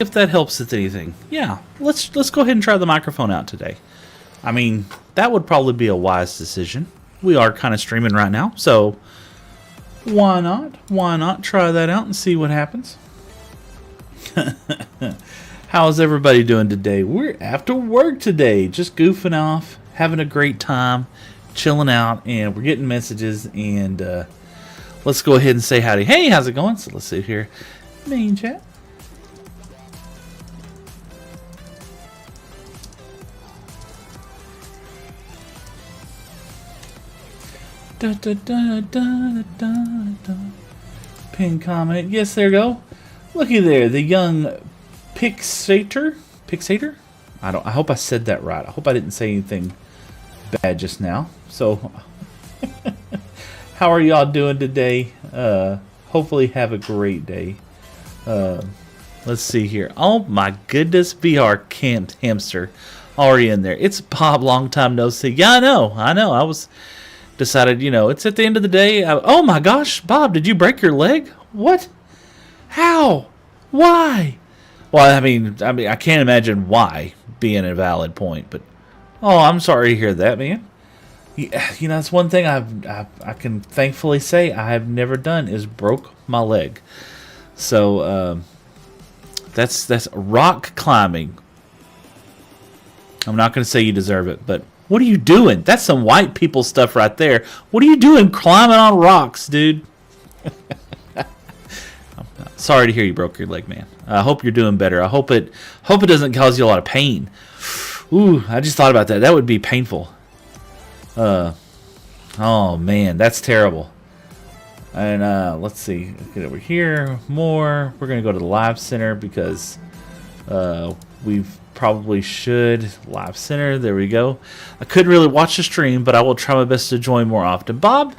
if that helps with anything, yeah, let's go ahead and try the microphone out today. I mean, that would probably be a wise decision. We are kind of streaming right now, so why not? Why not try that out and see what happens? How's everybody doing today? We're after work today, just goofing off, having a great time, chilling out, and we're getting messages. And let's go ahead and say howdy. Hey, how's it going? So let's see here, main chat. Da, da, da, da, da, da. Pin comment. Yes, there you go. Looky there, the young Pixator. Pixator? I hope I said that right. I hope I didn't say anything bad just now. So, how are y'all doing today? Hopefully have a great day. Let's see here. Oh my goodness, VR camped hamster already in there. It's Bob. Long time no see. Yeah, I know. I was decided, you know, it's at the end of the day. Oh my gosh, Bob, did you break your leg? What? How? Why? Well, I mean, I can't imagine why being a valid point, but oh, I'm sorry to hear that, man. You know, that's one thing I can thankfully say I have never done is broke my leg. So that's rock climbing. I'm not going to say you deserve it, but what are you doing? That's some white people stuff right there. What are you doing climbing on rocks, dude? Sorry to hear you broke your leg, man. I hope you're doing better. I hope it doesn't cause you a lot of pain. Ooh, I just thought about that. That would be painful. Oh man, that's terrible. And let's see. Get over here more. We're gonna go to the live center because we've probably should live center. There we go. I couldn't really watch the stream, but I will try my best to join more often. Bob,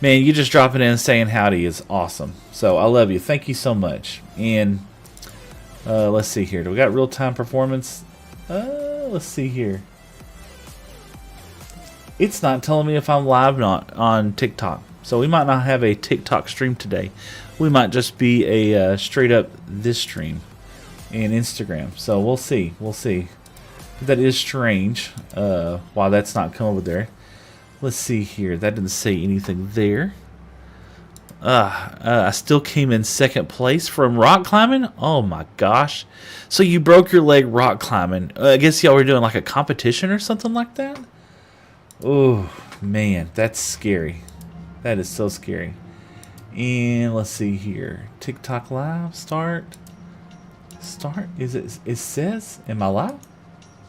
man, you just dropping in and saying howdy is awesome. So I love you. Thank you so much. And let's see here. Do we got real time performance? Let's see here. It's not telling me if I'm live or not on TikTok. So we might not have a TikTok stream today. We might just be a straight up this stream and Instagram. So we'll see. We'll see. That is strange. Why that's not come over there. Let's see here. That didn't say anything there. I still came in second place from rock climbing. Oh my gosh. So you broke your leg rock climbing. I guess y'all were doing like a competition or something like that? Oh man, that's scary. That is so scary. And let's see here. TikTok live start. Is it says, am I live?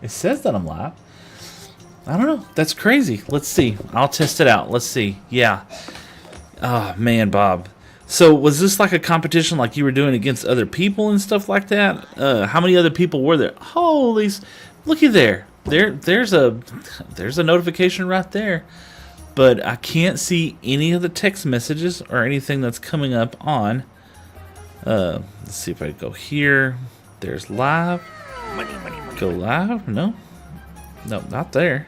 It says that I'm live. I don't know. That's crazy. Let's see. I'll test it out. Let's see. Yeah. Oh man, Bob. So was this like a competition like you were doing against other people and stuff like that? How many other people were there? Holy, looky there. There's a notification right there. But I can't see any of the text messages or anything that's coming up on. Let's see if I go here. There's live. Go live? No, not there.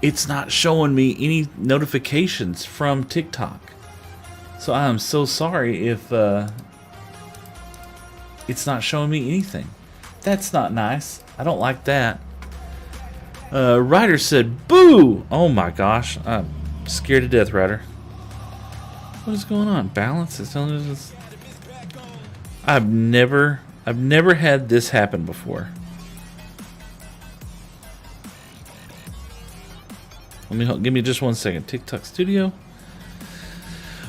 It's not showing me any notifications from TikTok. So I'm so sorry if it's not showing me anything. That's not nice. I don't like that. Ryder said, boo! Oh my gosh. I'm scared to death, Ryder. What is going on? Balance is telling us. I've never had this happen before. Give me just 1 second. TikTok Studio.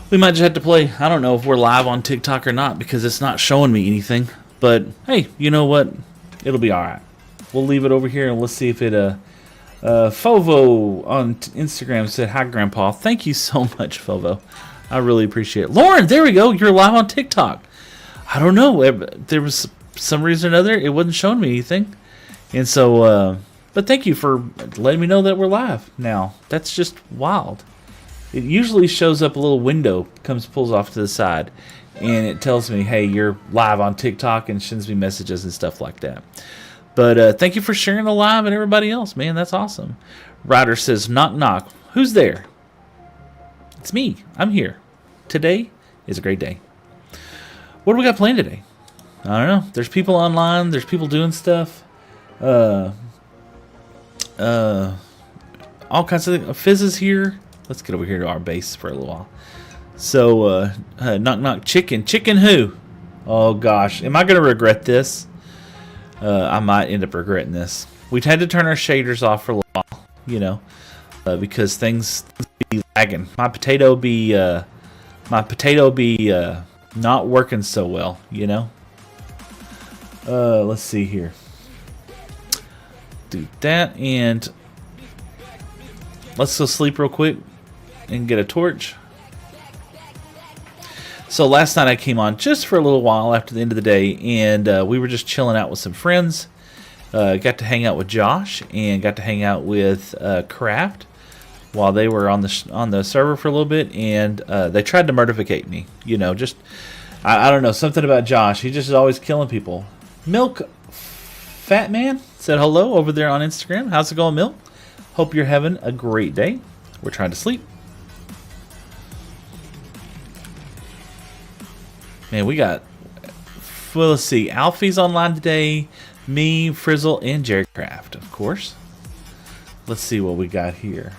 We might just have to play. I don't know if we're live on TikTok or not because it's not showing me anything. But hey, you know what? It'll be all right. We'll leave it over here and let's see if it. Fovo on Instagram said, "Hi, Grandpa." Thank you so much, Fovo. I really appreciate it. Lauren, there we go. You're live on TikTok. I don't know. There was some reason or another it wasn't showing me anything, and so. But thank you for letting me know that we're live now. That's just wild. It usually shows up a little window, pulls off to the side, and it tells me, hey, you're live on TikTok, and sends me messages and stuff like that. But thank you for sharing the live and everybody else, man. That's awesome. Ryder says, knock, knock. Who's there? It's me. I'm here. Today is a great day. What do we got planned today? I don't know. There's people online. There's people doing stuff. All kinds of things. Fizz is here. Let's get over here to our base for a little while. So, knock knock chicken. Chicken who? Oh gosh, am I gonna regret this? I might end up regretting this. We've had to turn our shaders off for a little while, you know, because things be lagging. My potato be not working so well, you know. Let's see here. Do that, and let's go sleep real quick and get a torch. So last night I came on just for a little while after the end of the day, and we were just chilling out with some friends. Got to hang out with Josh and got to hang out with Craft while they were on the server for a little bit, and they tried to murderficate me. You know, just I don't know, something about Josh. He just is always killing people. Milk Fat Man said hello over there on Instagram. How's it going, Milk? Hope you're having a great day. We're trying to sleep. Man, we got, well, let's see, Alfie's online today, me, Frizzle, and Jerry Craft, of course. Let's see what we got here.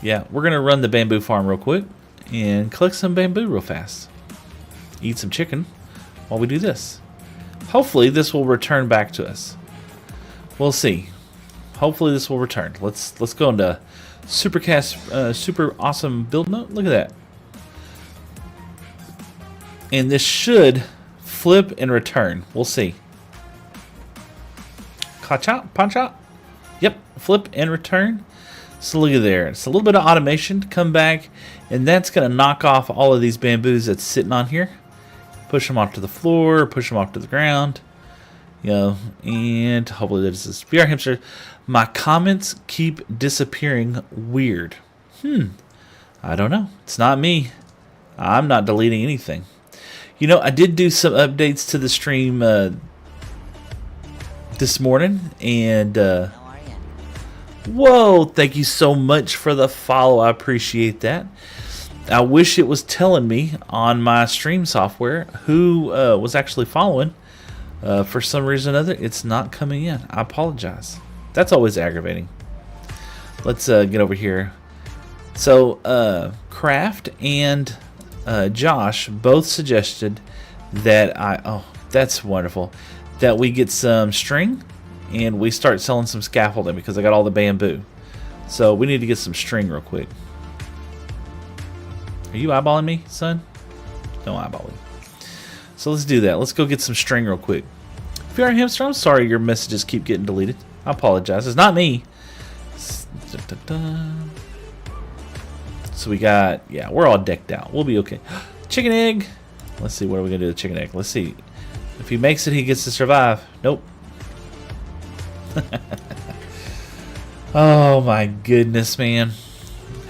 Yeah, we're going to run the bamboo farm real quick and collect some bamboo real fast. Eat some chicken while we do this. Hopefully this will return back to us. We'll see. Hopefully this will return. Let's go into Supercast, super awesome build mode. Look at that. And this should flip and return. We'll see. Ka-chop, punch-chop. Yep, flip and return. So look at there. It's a little bit of automation to come back, and that's going to knock off all of these bamboos that's sitting on here. Push them off to the floor, push them off to the ground. You know, and hopefully this is VR Hamster. My comments keep disappearing weird. I don't know. It's not me. I'm not deleting anything. You know, I did do some updates to the stream this morning, and whoa, thank you so much for the follow. I appreciate that. I wish it was telling me on my stream software who was actually following. For some reason or other, it's not coming in. I apologize. That's always aggravating. Let's get over here. So, Craft and Josh both suggested that oh, that's wonderful, that we get some string and we start selling some scaffolding because I got all the bamboo. So we need to get some string real quick. Are you eyeballing me, son? Don't eyeball me. So let's do that. Let's go get some string real quick. VR Hamster, I'm sorry your messages keep getting deleted. I apologize. It's not me. So we got, yeah, we're all decked out. We'll be okay. Chicken egg. Let's see, what are we going to do with the chicken egg? Let's see. If he makes it, he gets to survive. Nope. Oh my goodness, man.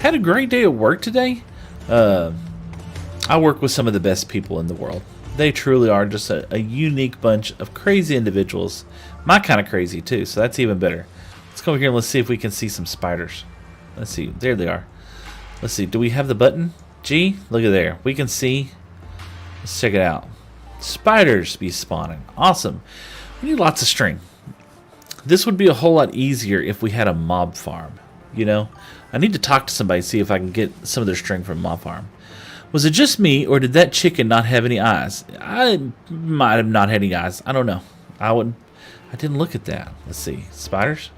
Had a great day at work today. I work with some of the best people in the world. They truly are just a unique bunch of crazy individuals. My kind of crazy too, so that's even better. Let's go over here and let's see if we can see some spiders. Let's see. There they are. Let's see. Do we have the button? G? Look at there. We can see. Let's check it out. Spiders be spawning. Awesome. We need lots of string. This would be a whole lot easier if we had a mob farm. You know? I need to talk to somebody, see if I can get some of their string from mob farm. Was it just me, or did that chicken not have any eyes? I might have not had any eyes. I don't know. I didn't look at that. Let's see. Spiders.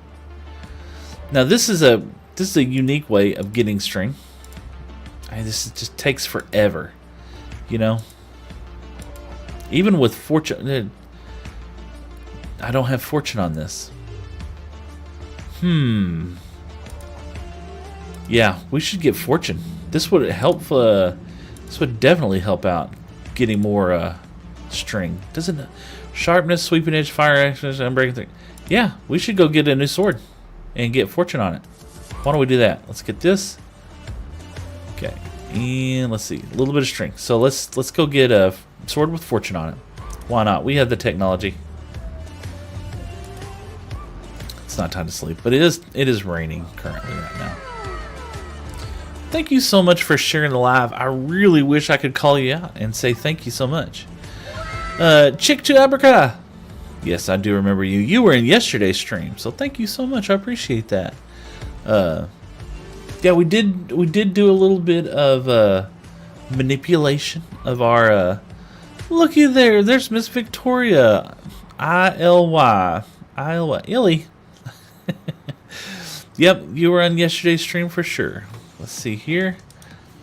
Now this is a unique way of getting string. This just takes forever. You know. Even with fortune, I don't have fortune on this. Yeah, we should get fortune. This would help. This would definitely help out getting more string. Doesn't sharpness, sweeping edge, fire action, unbreaking thing. Yeah, we should go get a new sword and get fortune on it. Why don't we do that? Let's get this. Okay, and let's see, a little bit of string. So let's go get a sword with fortune on it. Why not? We have the technology. It's not time to sleep, but it is raining currently right now. Thank you so much for sharing the live. I really wish I could call you out and say thank you so much. Chick to Abraca. Yes, I do remember you. You were in yesterday's stream, so thank you so much. I appreciate that. Yeah, we did do a little bit of manipulation of our. Looky there. There's Miss Victoria. ILY. Illy. Yep, you were on yesterday's stream for sure. Let's see here.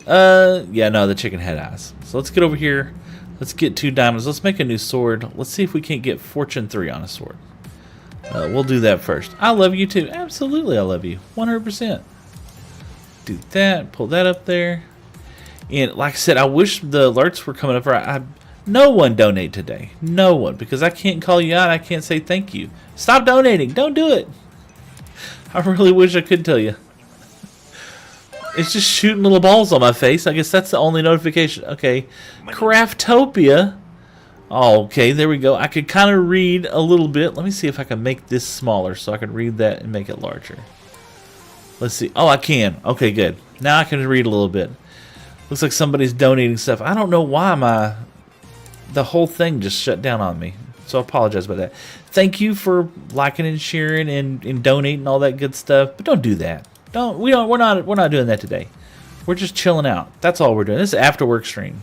Yeah, no, the chicken had eyes. So let's get over here. Let's get 2 diamonds. Let's make a new sword. Let's see if we can't get Fortune 3 on a sword. We'll do that first. I love you too. Absolutely, I love you. 100%. Do that. Pull that up there. And like I said, I wish the alerts were coming up right. No one donate today. No one. Because I can't call you out. I can't say thank you. Stop donating. Don't do it. I really wish I could tell you. It's just shooting little balls on my face. I guess that's the only notification. Okay. Craftopia. Oh, okay. There we go. I could kind of read a little bit. Let me see if I can make this smaller so I can read that and make it larger. Let's see. Oh, I can. Okay, good. Now I can read a little bit. Looks like somebody's donating stuff. I don't know why the whole thing just shut down on me. So I apologize about that. Thank you for liking and sharing and donating all that good stuff. But don't do that. We're not doing that today. We're just chilling out. That's all we're doing. This is after work stream.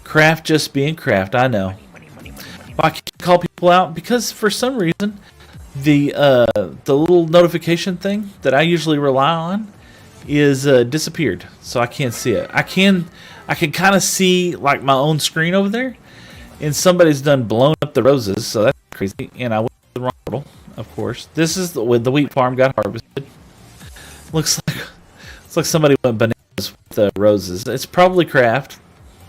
Craft just being craft. I know. Why can't you call people out? Because for some reason, the little notification thing that I usually rely on is disappeared. So I can't see it. I can kind of see like my own screen over there, and somebody's done blown up the roses. So that's crazy. And I went to the wrong portal, of course. This is when the wheat farm got harvested. Looks like somebody went bananas with the roses. It's probably craft,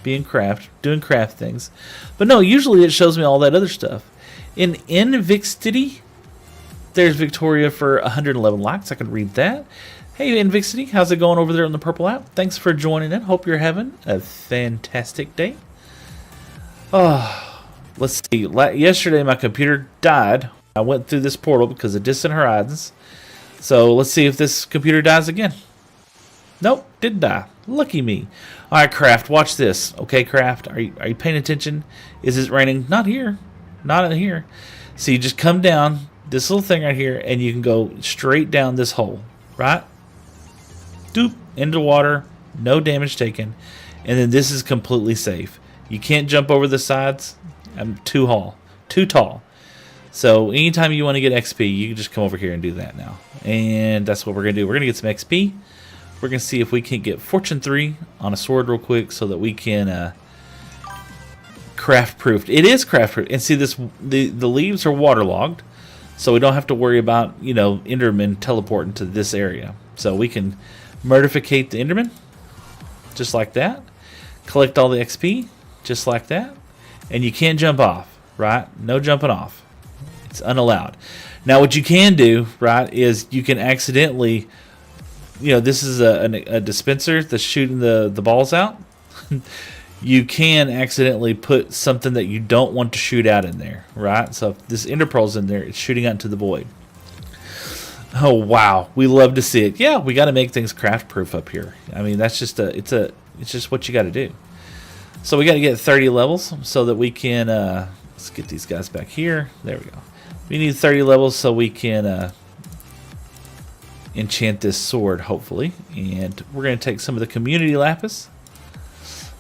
being craft, doing craft things. But no, usually it shows me all that other stuff. In Invixity, there's Victoria for 111 likes. I can read that. Hey, Invixity, how's it going over there on the purple app? Thanks for joining in. Hope you're having a fantastic day. Oh, let's see. Yesterday, my computer died. I went through this portal because of Distant Horizons. So let's see if this computer dies again. Nope, didn't die. Lucky me. All right, Craft, watch this. Okay, Craft, are you paying attention? Is it raining? Not here. Not in here. So you just come down this little thing right here, and you can go straight down this hole, right? Doop, into water, no damage taken. And then this is completely safe. You can't jump over the sides. I'm too tall. So anytime you want to get XP, you can just come over here and do that now. And that's what we're going to do. We're going to get some XP. We're going to see if we can get Fortune 3 on a sword real quick so that we can craft proofed. It is craft proof. And see, the leaves are waterlogged, so we don't have to worry about, Enderman teleporting to this area. So we can murdificate the Enderman just like that. Collect all the XP just like that. And you can't jump off, right? No jumping off. It's unallowed. Now, what you can do, right, is you can accidentally, this is a dispenser that's shooting the balls out. You can accidentally put something that you don't want to shoot out in there, right? So if this ender pearl's in there, it's shooting out into the void. Oh wow, we love to see it. Yeah, we got to make things craft proof up here. I mean, that's just it's just what you got to do. So we got to get 30 levels so that we can let's get these guys back here. There we go. We need 30 levels so we can enchant this sword, hopefully. And we're going to take some of the community lapis.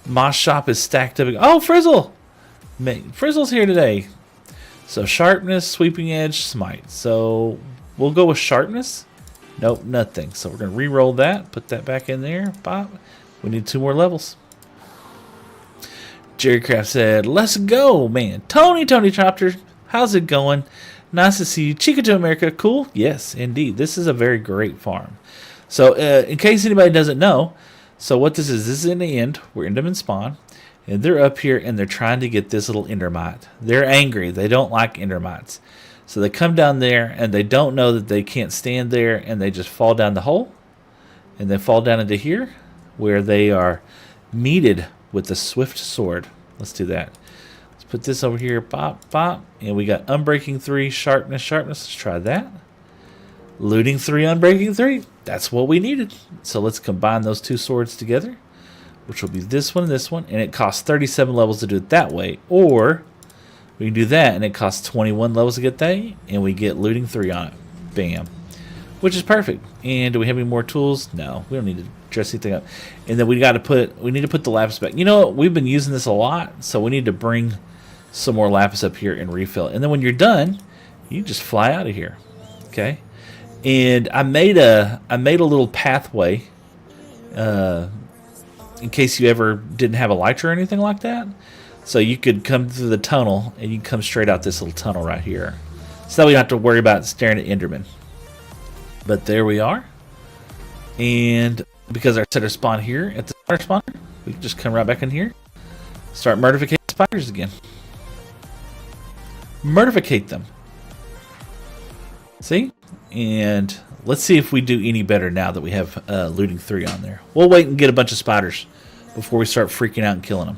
Moss shop is stacked up. Oh, Frizzle! Frizzle's here today. So sharpness, sweeping edge, smite. So we'll go with sharpness. Nope, nothing. So we're going to re-roll that. Put that back in there. Pop. We need 2 more levels. Jerry Craft said, let's go, man. Tony Chopter, how's it going? Nice to see you. Chica to America, cool? Yes, indeed. This is a very great farm. So, in case anybody doesn't know, so what this is in the end, where Endermen spawn, and they're up here, and they're trying to get this little Endermite. They're angry. They don't like Endermites. So they come down there, and they don't know that they can't stand there, and they just fall down the hole, and they fall down into here, where they are meted with the swift sword. Let's do that. Let's put this over here. Pop, pop. And we got Unbreaking 3, Sharpness. Let's try that. Looting 3, Unbreaking 3. That's what we needed. So let's combine those two swords together, which will be this one and this one. And it costs 37 levels to do it that way. Or we can do that, and it costs 21 levels to get that, and we get Looting 3 on it. Bam. Which is perfect. And do we have any more tools? No, we don't need to dress anything up. And then we need to put the lapis back. You know what? We've been using this a lot, so we need to bring some more lapis up here and refill it. And then when you're done, you just fly out of here. Okay? And I made a little pathway in case you ever didn't have a elytra or anything like that. So you could come through the tunnel, and you can come straight out this little tunnel right here. So that we don't have to worry about staring at Enderman. But there we are. And because our setter spawned here at the spider spawner, we can just come right back in here. Start murdificating spiders again. Murdificate them. See? And let's see if we do any better now that we have Looting 3 on there. We'll wait and get a bunch of spiders before we start freaking out and killing them.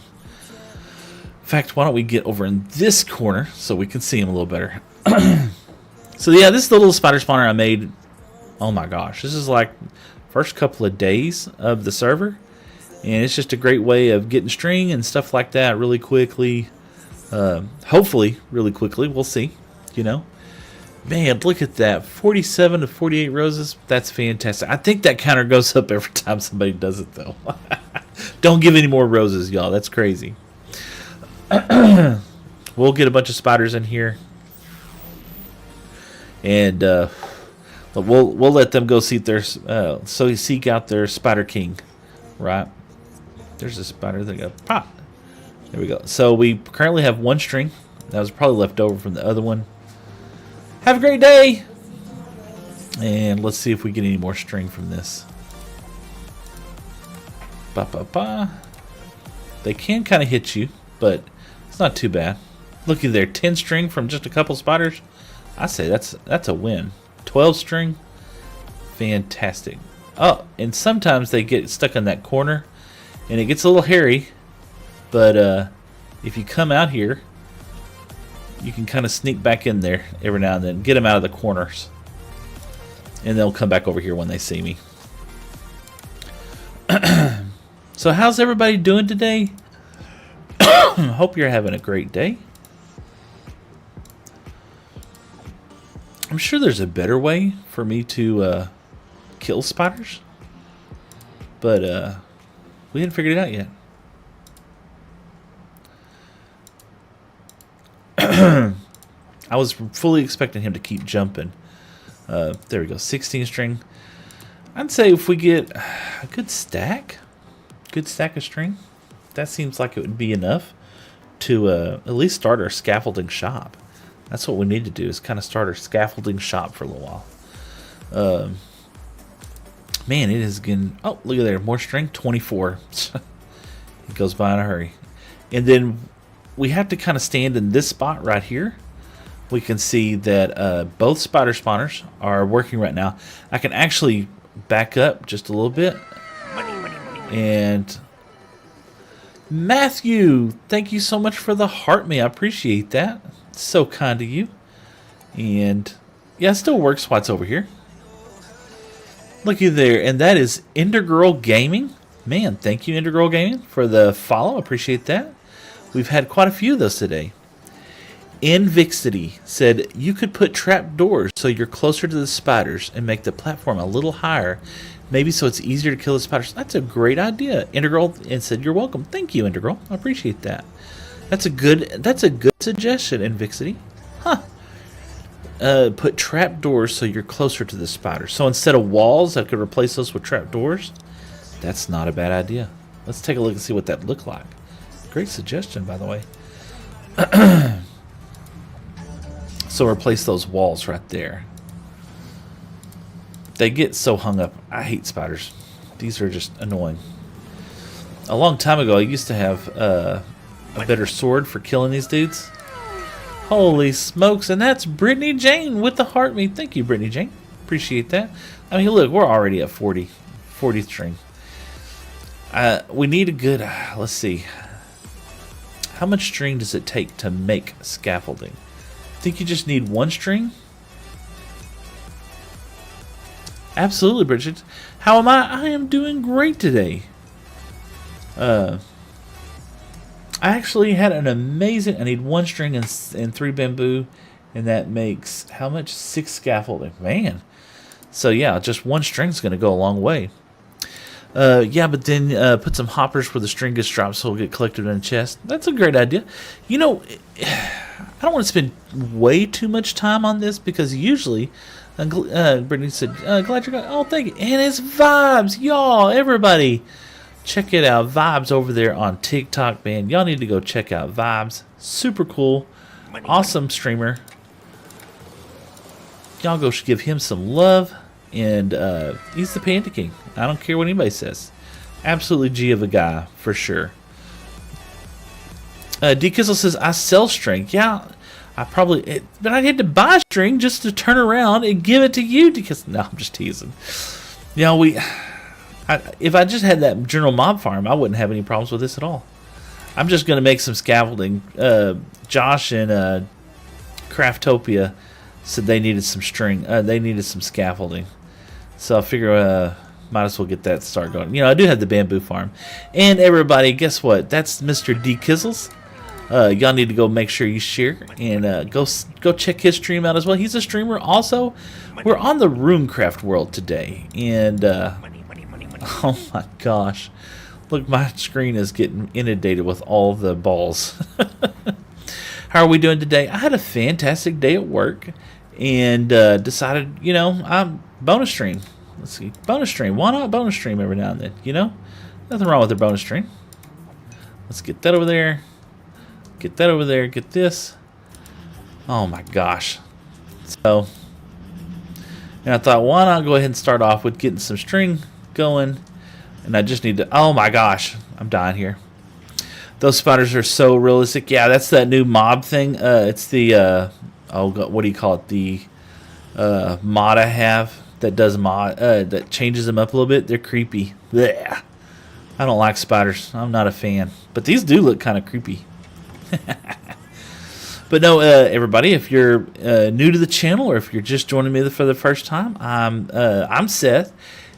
In fact, why don't we get over in this corner so we can see them a little better. So yeah, this is the little spider spawner I made. Oh my gosh, this is like first couple of days of the server, and it's just a great way of getting string and stuff like that really quickly. Hopefully really quickly. We'll see. You know, man, look at that, 47 to 48 roses. That's fantastic. I think that counter goes up every time somebody does it though. Don't give any more roses, y'all. That's crazy. We'll get a bunch of spiders in here, and we'll let them go seek out their spider king, right? There's a spider that go pop. There we go. So we currently have one string that was probably left over from the other one. Have a great day, and let's see if we get any more string from this. They can kind of hit you, but it's not too bad. Looky there, 10 string from just a couple spiders. I say that's a win. 12 string, fantastic. Oh, and sometimes they get stuck in that corner, and it gets a little hairy. But if you come out here, you can kind of sneak back in there every now and then, get them out of the corners, and they'll come back over here when they see me. So how's everybody doing today? Hope you're having a great day. I'm sure there's a better way for me to kill spiders, but we hadn't figured it out yet. I was fully expecting him to keep jumping. There we go, 16 string. I'd say if we get a good stack of string, that seems like it would be enough to at least start our scaffolding shop. That's what we need to do, is kind of start our scaffolding shop for a little while. Man, it is getting... Oh, look at there. More string. 24. It goes by in a hurry. And then we have to kind of stand in this spot right here. We can see that both spider spawners are working right now. I can actually back up just a little bit. And... Matthew, thank you so much for the heart me. I appreciate that. It's so kind of you. And yeah, it still works while it's over here. Looky there, and that is Endergirl Gaming. Man, thank you, Endergirl Gaming, for the follow. Appreciate that. We've had quite a few of those today. Invixity said you could put trap doors so you're closer to the spiders and make the platform a little higher. Maybe so it's easier to kill the spiders. That's a great idea, Integral, and said you're welcome. Thank you, Integral. I appreciate that. That's a good suggestion, Invixity. Huh. Put trap doors so you're closer to the spiders. So instead of walls, I could replace those with trap doors. That's not a bad idea. Let's take a look and see what that looked like. Great suggestion, by the way. So replace those walls right there. They get so hung up. I hate spiders. These are just annoying. A long time ago, I used to have a better sword for killing these dudes. Holy smokes. And that's Brittany Jane with the heart me. Thank you, Brittany Jane. Appreciate that. I mean, look, we're already at 40 string. We need a good... let's see. How much string does it take to make scaffolding? I think you just need one string. Absolutely, Bridget. How am I? I am doing great today. I actually had an amazing... I need 1 string and 3 bamboo, and that makes how much? 6 scaffolding. Man. So yeah, just 1 string is going to go a long way. Yeah, but then put some hoppers where the string gets dropped so it'll get collected in a chest. That's a great idea. You know, I don't want to spend way too much time on this because usually... Brittany said, glad you're going. Oh, thank you. And it's Vibes, y'all, everybody. Check it out. Vibes over there on TikTok, man. Y'all need to go check out Vibes. Super cool. Awesome streamer. Y'all go give him some love. And he's the Panda King. I don't care what anybody says. Absolutely G of a guy, for sure. D Kizzle says, I sell string. Yeah. But I had to buy string just to turn around and give it to you because no, I'm just teasing. You know, if I just had that general mob farm, I wouldn't have any problems with this at all. I'm just gonna make some scaffolding. Josh and Craftopia said they needed some string. They needed some scaffolding, so I figure might as well get that start going. You know, I do have the bamboo farm, and everybody, guess what? That's Mr. D Kizzles. Y'all need to go make sure you share and go check his stream out as well. He's a streamer also. We're on the Runecraft world today, and oh my gosh, look, my screen is getting inundated with all the balls. How are we doing today? I had a fantastic day at work, and decided, you know, I'm bonus stream. Let's see, bonus stream. Why not bonus stream every now and then? You know, nothing wrong with the bonus stream. Let's get that over there. Get that over there. Get this. Oh my gosh. So, and I thought, why not go ahead and start off with getting some string going. And I just need to, oh my gosh, I'm dying here. Those spiders are so realistic. Yeah, that's that new mob thing. It's the, oh God, what do you call it? The mod I have that does mod, that changes them up a little bit. They're creepy. Blech. I don't like spiders. I'm not a fan. But these do look kind of creepy. But no, everybody, if you're new to the channel or if you're just joining me for the first time, I'm Seth,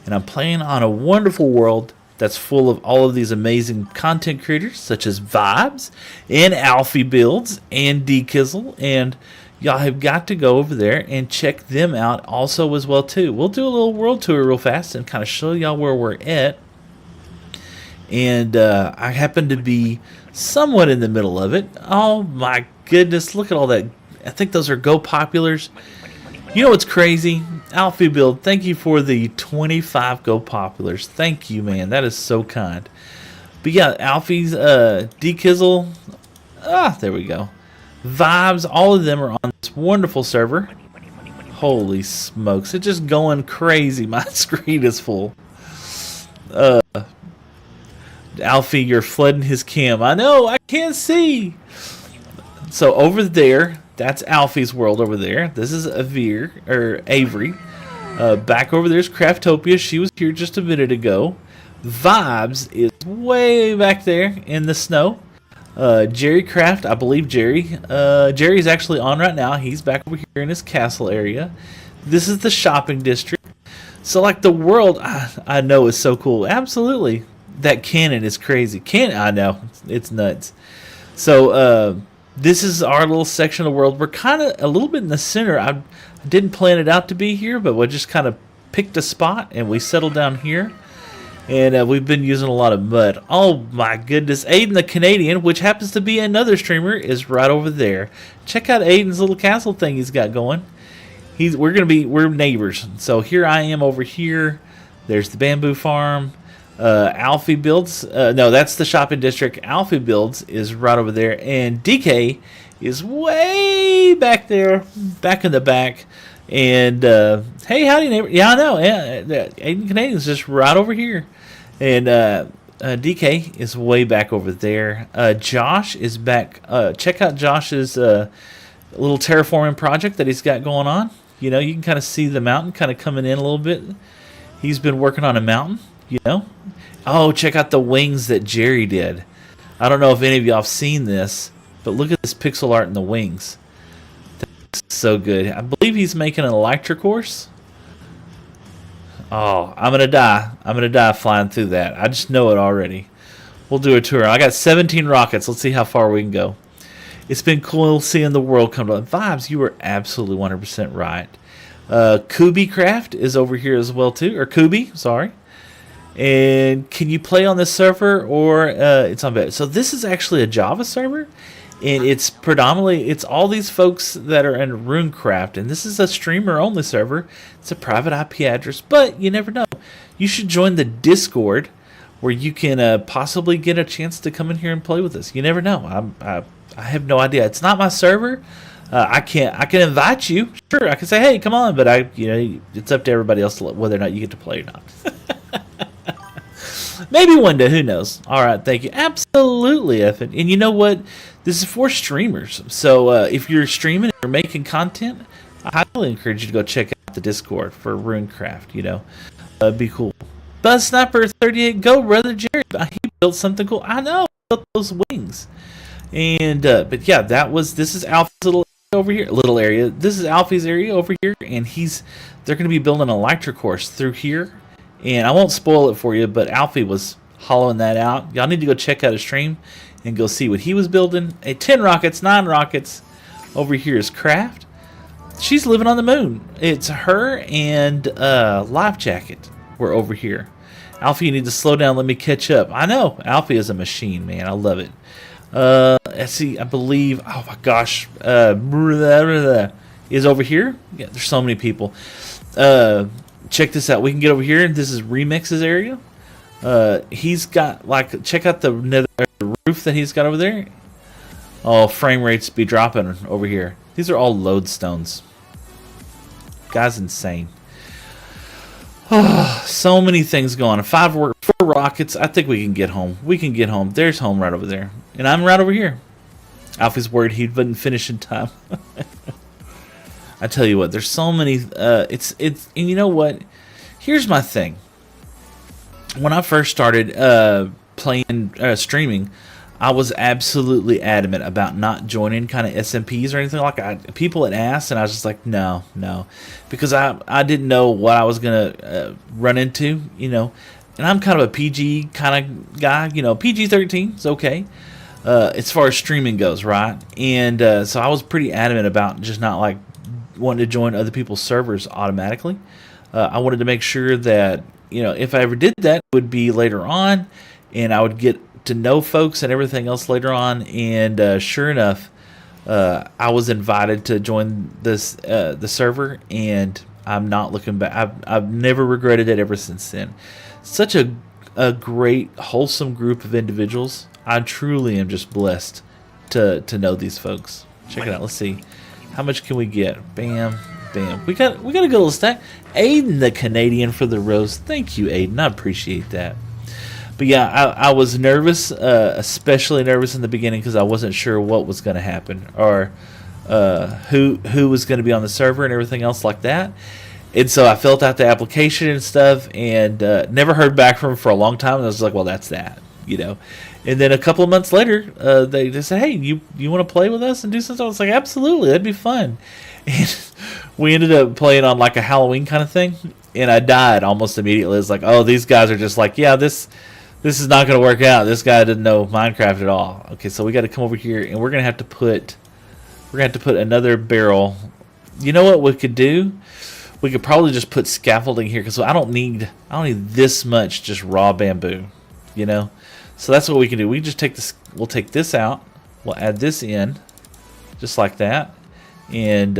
and I'm playing on a wonderful world that's full of all of these amazing content creators such as Vibes and Alfie Builds and D Kizzle, and y'all have got to go over there and check them out also as well too. We'll do a little world tour real fast and kind of show y'all where we're at. And I happen to be somewhat in the middle of it. Oh my goodness, look at all that. I think those are Go Populars. You know what's crazy? Alfie Build, thank you for the 25 Go Populars. Thank you, man. That is so kind. But yeah, Alfie's, D Kizzle, there we go. Vibes, all of them are on this wonderful server. Holy smokes, it's just going crazy. My screen is full. Alfie, you're flooding his cam. I know, I can't see. So over there, that's Alfie's world over there. This is Avery. Back over there's Craftopia. She was here just a minute ago. Vibes is way back there in the snow. Jerry Craft, I believe Jerry's actually on right now. He's back over here in his castle area. This is the shopping district. So like the world, I know is so cool. Absolutely. That cannon is crazy. I know. It's nuts. So, this is our little section of the world. We're kind of a little bit in the center. I didn't plan it out to be here, but we just kind of picked a spot and we settled down here. And we've been using a lot of mud. Oh my goodness. Aiden the Canadian, which happens to be another streamer, is right over there. Check out Aiden's little castle thing he's got going. We're neighbors. So here I am over here. There's the bamboo farm. Alfie Builds, no, that's the shopping district. Alfie Builds is right over there, and DK is way back there, back in the back. And hey, howdy neighbor. Yeah, I know. Aiden Canadian is just right over here, and DK is way back over there. Josh is back. Check out Josh's little terraforming project that he's got going on. You know, you can kind of see the mountain kind of coming in a little bit. He's been working on a mountain. You know? Oh, check out the wings that Jerry did. I don't know if any of y'all have seen this, but look at this pixel art in the wings. That's so good. I believe he's making an electric horse. Oh, I'm gonna die. I'm gonna die flying through that. I just know it already. We'll do a tour. I got 17 rockets. Let's see how far we can go. It's been cool seeing the world come to life. Vibes, you were absolutely 100% right. Kubi Craft is over here as well too, or Kubi, sorry. And can you play on this server or it's on beta? So this is actually a Java server, and it's predominantly it's all these folks that are in RuneCraft, and this is a streamer only server. It's a private IP address, but you never know. You should join the Discord where you can possibly get a chance to come in here and play with us. You never know. I have no idea. It's not my server. I can invite you. Sure, I can say, hey, come on, but it's up to everybody else whether or not you get to play or not. Maybe one day, who knows? All right, thank you. Absolutely, Evan. And you know what? This is for streamers. So if you're streaming and you're making content, I highly encourage you to go check out the Discord for RuneCraft. It'd be cool. Buzz Sniper 38, go, brother Jerry. He built something cool. I know. He built those wings. And but yeah, this is Alpha's little area. This is Alfie's area over here, and they're going to be building an electric course through here. And I won't spoil it for you, but Alfie was hollowing that out. Y'all need to go check out his stream and go see what he was building. 10 rockets, 9 rockets. Over here is Craft. She's living on the moon. It's her and Life Jacket. We're over here. Alfie, you need to slow down. Let me catch up. I know. Alfie is a machine, man. I love it. Let's see. I believe. Oh my gosh. Is over here. Yeah, there's so many people. Check this out. We can get over here, and this is Remix's area. He's got check out the roof that he's got over there. Oh, frame rates be dropping over here. These are all lodestones. Guy's insane. Oh, so many things going on. 4 rockets. I think we can get home. We can get home. There's home right over there. And I'm right over here. Alfie's worried he wouldn't finish in time. I tell you what, there's so many. And you know what? Here's my thing. When I first started streaming, I was absolutely adamant about not joining kind of SMPs or anything like that. People had asked, and I was just like, no, because I didn't know what I was gonna run into, And I'm kind of a PG kind of guy, PG-13 is okay. As far as streaming goes, right? And so I was pretty adamant about just not wanting to join other people's servers automatically. I wanted to make sure that if I ever did that, it would be later on, and I would get to know folks and everything else later on. And sure enough, I was invited to join the server, and I'm not looking back. I've never regretted it ever since then. Such a great, wholesome group of individuals. I truly am just blessed to know these folks. Check it out. Let's see. How much can we get? Bam, bam. We got a good little stack. Aiden the Canadian for the rose. Thank you, Aiden. I appreciate that. But yeah, I was nervous, especially nervous in the beginning because I wasn't sure what was going to happen or who was going to be on the server and everything else like that. And so I filled out the application and stuff, and never heard back from them for a long time. And I was like, well, that's that, And then a couple of months later, they just said, hey, you want to play with us and do something? I was like, absolutely, that'd be fun. And we ended up playing on a Halloween kind of thing, and I died almost immediately. It's like, oh, these guys are just like, yeah, this is not going to work out. This guy didn't know Minecraft at all. Okay, so we got to come over here, and we're going to have to put another barrel. You know what we could do? We could probably just put scaffolding here because I don't need this much just raw bamboo, So that's what we can do. We just take this. We'll take this out. We'll add this in, just like that, and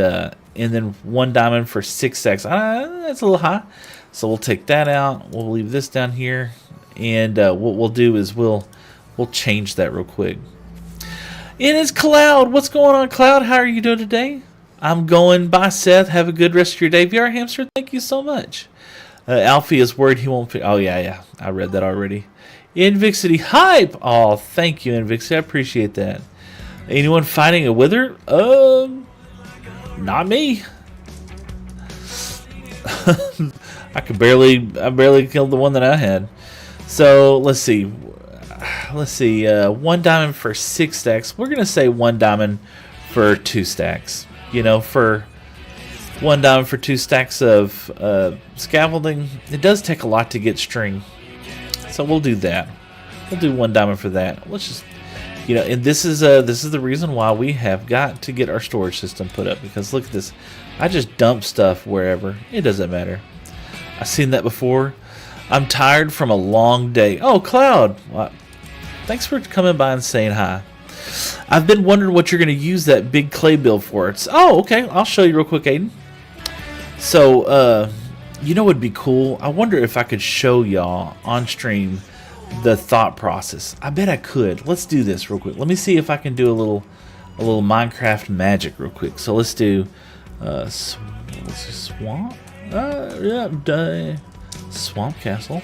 then 1 diamond for 6 stacks. That's a little high, so we'll take that out. We'll leave this down here, and what we'll do is we'll change that real quick. And it's Cloud. What's going on, Cloud? How are you doing today? I'm going by Seth. Have a good rest of your day. VR Hamster, thank you so much. Alfie is worried he won't. Oh yeah. I read that already. Invixity Hype. Oh, thank you, Invixity. I appreciate that. Anyone fighting a wither? Not me. I barely killed the one that I had. So let's see. 1 diamond for 6 stacks. We're gonna say 1 diamond for 2 stacks. For 1 diamond for 2 stacks of scaffolding. It does take a lot to get string, so we'll do that. We'll do 1 diamond for that. Let's just, you know, and this is the reason why we have got to get our storage system put up, because look at this. I just dump stuff wherever. It doesn't matter. I've seen that before. I'm tired from a long day. Oh, Cloud. Well, thanks for coming by and saying hi. I've been wondering what you're going to use that big clay build for. It's okay. I'll show you real quick, Aiden. So, you know what would be cool? I wonder if I could show y'all on stream the thought process. I bet I could. Let's do this real quick. Let me see if I can do a little Minecraft magic real quick. So let's do swamp. Swamp castle.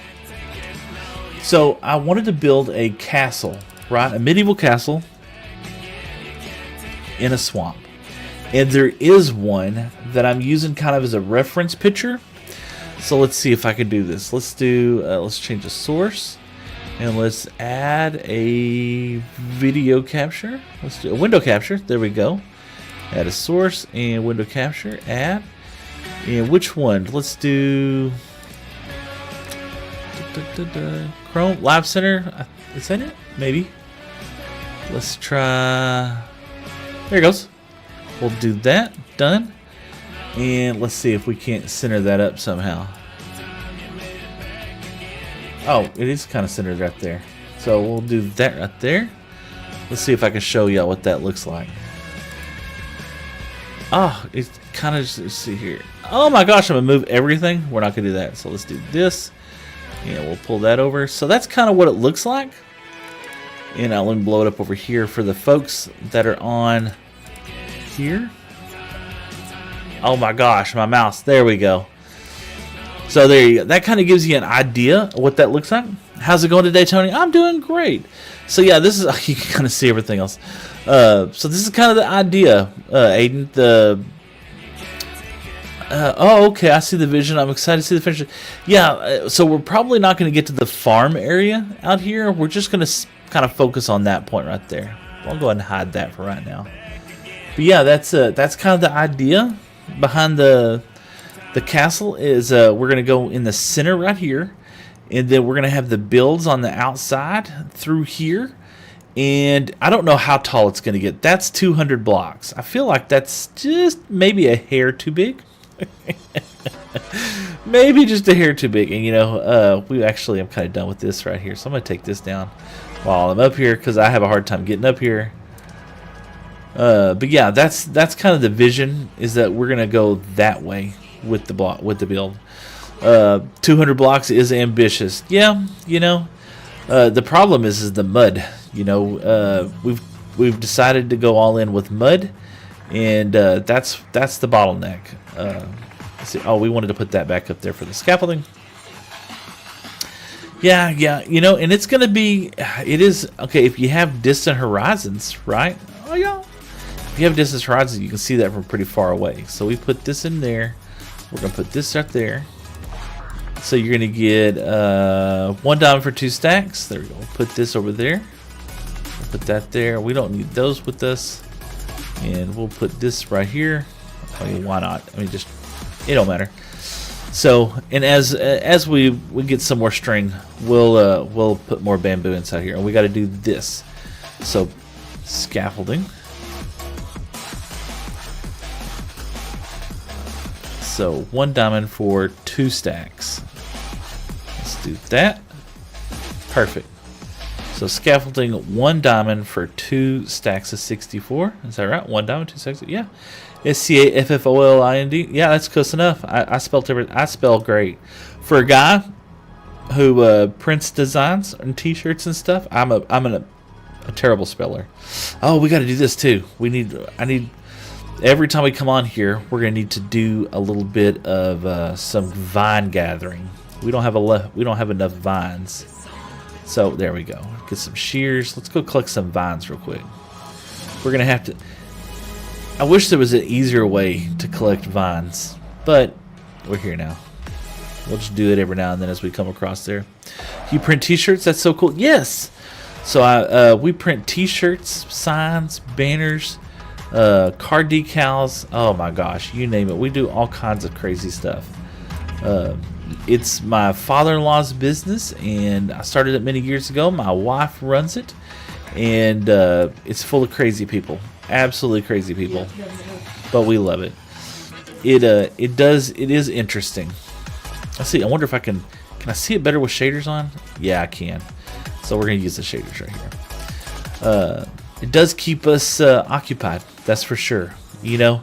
So I wanted to build a castle, right? A medieval castle in a swamp. And there is one that I'm using kind of as a reference picture. So let's see if I can do this. Let's do, let's change the source. And let's add a video capture. Let's do a window capture. There we go. Add a source and window capture. Add. And which one? Let's do Chrome Live Center. Is that it? Maybe. Let's try. There it goes. We'll do that. Done. And let's see if we can't center that up somehow. Oh, it is kind of centered right there. So we'll do that right there. Let's see if I can show y'all what that looks like. Oh, it's kind of, let's see here. Oh my gosh, I'm going to move everything. We're not going to do that. So let's do this. Yeah, we'll pull that over. So that's kind of what it looks like. And let me blow it up over here for the folks that are on here. Oh my gosh, my mouse. There we go. So there you go. That kind of gives you an idea of what that looks like. How's it going today, Tony? I'm doing great. So yeah, this is, you can kind of see everything else. So this is kind of the idea, Aiden. Oh, okay, I see the vision. I'm excited to see the finish. Yeah, so we're probably not going to get to the farm area out here. We're just going to kind of focus on that point right there. I'll go ahead and hide that for right now. But yeah, that's kind of the idea behind the castle. Is we're going to go in the center right here, and then we're going to have the builds on the outside through here. And I don't know how tall it's going to get. That's 200 blocks. I feel like that's just maybe a hair too big. Maybe just a hair too big. And you know, I'm kind of done with this right here, so I'm gonna take this down while I'm up here because I have a hard time getting up here. But yeah, that's kind of the vision, is that we're gonna go that way with the build. 200 blocks is ambitious. Yeah, you know, the problem is the mud. You know, we've decided to go all in with mud. And that's the bottleneck. Let's see. Oh, we wanted to put that back up there for the scaffolding. Yeah, you know, and it's gonna be. It is okay if you have distant horizons, right? Oh yeah. If you have distant horizons, you can see that from pretty far away. So we put this in there. We're gonna put this right there. So you're gonna get 1 diamond for 2 stacks. There we go. We'll put this over there. We'll put that there. We don't need those with us. And we'll put this right here. I mean, why not? I mean, just, it don't matter. So, and as we get some more string, we'll put more bamboo inside here. And we got to do this. So, scaffolding. So 1 diamond for 2 stacks. Let's do that. Perfect. So scaffolding 1 diamond for 2 stacks of 64. Is that right? 1 diamond, 2 stacks. Yeah. SCAFFOLIND. Yeah, that's close enough. I spelled everything. I spell great. For a guy who prints designs and T-shirts and stuff, I'm a terrible speller. Oh, we got to do this too. I need. Every time we come on here, we're gonna need to do a little bit of some vine gathering. We don't have enough vines. So there we go. Get some shears. Let's go collect some vines real quick. We're gonna have to. I wish there was an easier way to collect vines, but we're here now. We'll just do it every now and then as we come across there. You print T-shirts? That's so cool. Yes. So we print T-shirts, signs, banners. car decals. Oh my gosh, you name it. We do all kinds of crazy stuff. It's my father-in-law's business, and I started it many years ago. My wife runs it, and it's full of crazy people, absolutely crazy people, but we love it. It is interesting. Let's see. I wonder if I can I see it better with shaders on? Yeah, I can. So we're gonna use the shaders right here. It does keep us occupied, that's for sure. You know,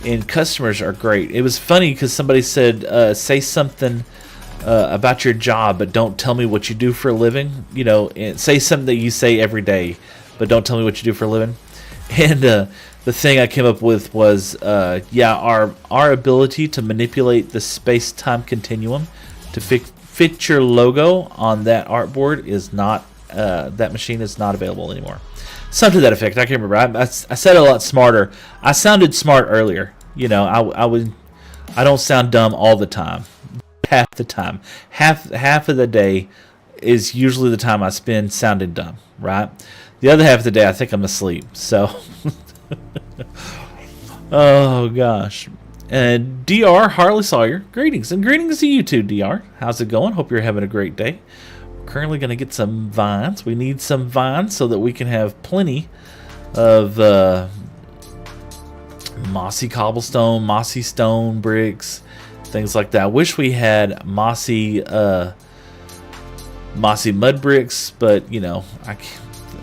and customers are great. It was funny because somebody said, say something about your job, but don't tell me what you do for a living. You know, and say something that you say every day, but don't tell me what you do for a living. And the thing I came up with was, yeah, our ability to manipulate the space-time continuum to fit your logo on that artboard is not, that machine is not available anymore. Something to that effect. I can't remember. I said it a lot smarter. I sounded smart earlier. You know, I don't sound dumb all the time. Half the time. Half of the day is usually the time I spend sounding dumb, right? The other half of the day I think I'm asleep. So oh gosh. DR Harley Sawyer, greetings, and greetings to you too, DR. How's it going? Hope you're having a great day. Currently going to get some vines. We need some vines so that we can have plenty of mossy cobblestone, mossy stone bricks, things like that. I wish we had mossy mud bricks, but you know,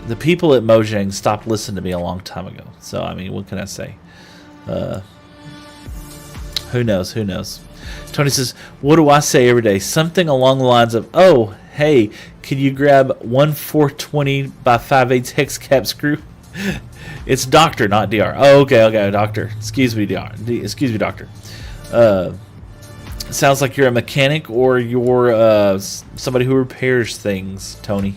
the people at Mojang stopped listening to me a long time ago. So I mean, what can I say? Who knows? Who knows? Tony says, what do I say every day? Something along the lines of, oh, hey, can you grab 1 420 by 5/8 hex cap screw? It's Doctor, not DR. Oh, okay, Doctor. Excuse me, DR. Excuse me, Doctor. Sounds like you're a mechanic or you're somebody who repairs things, Tony.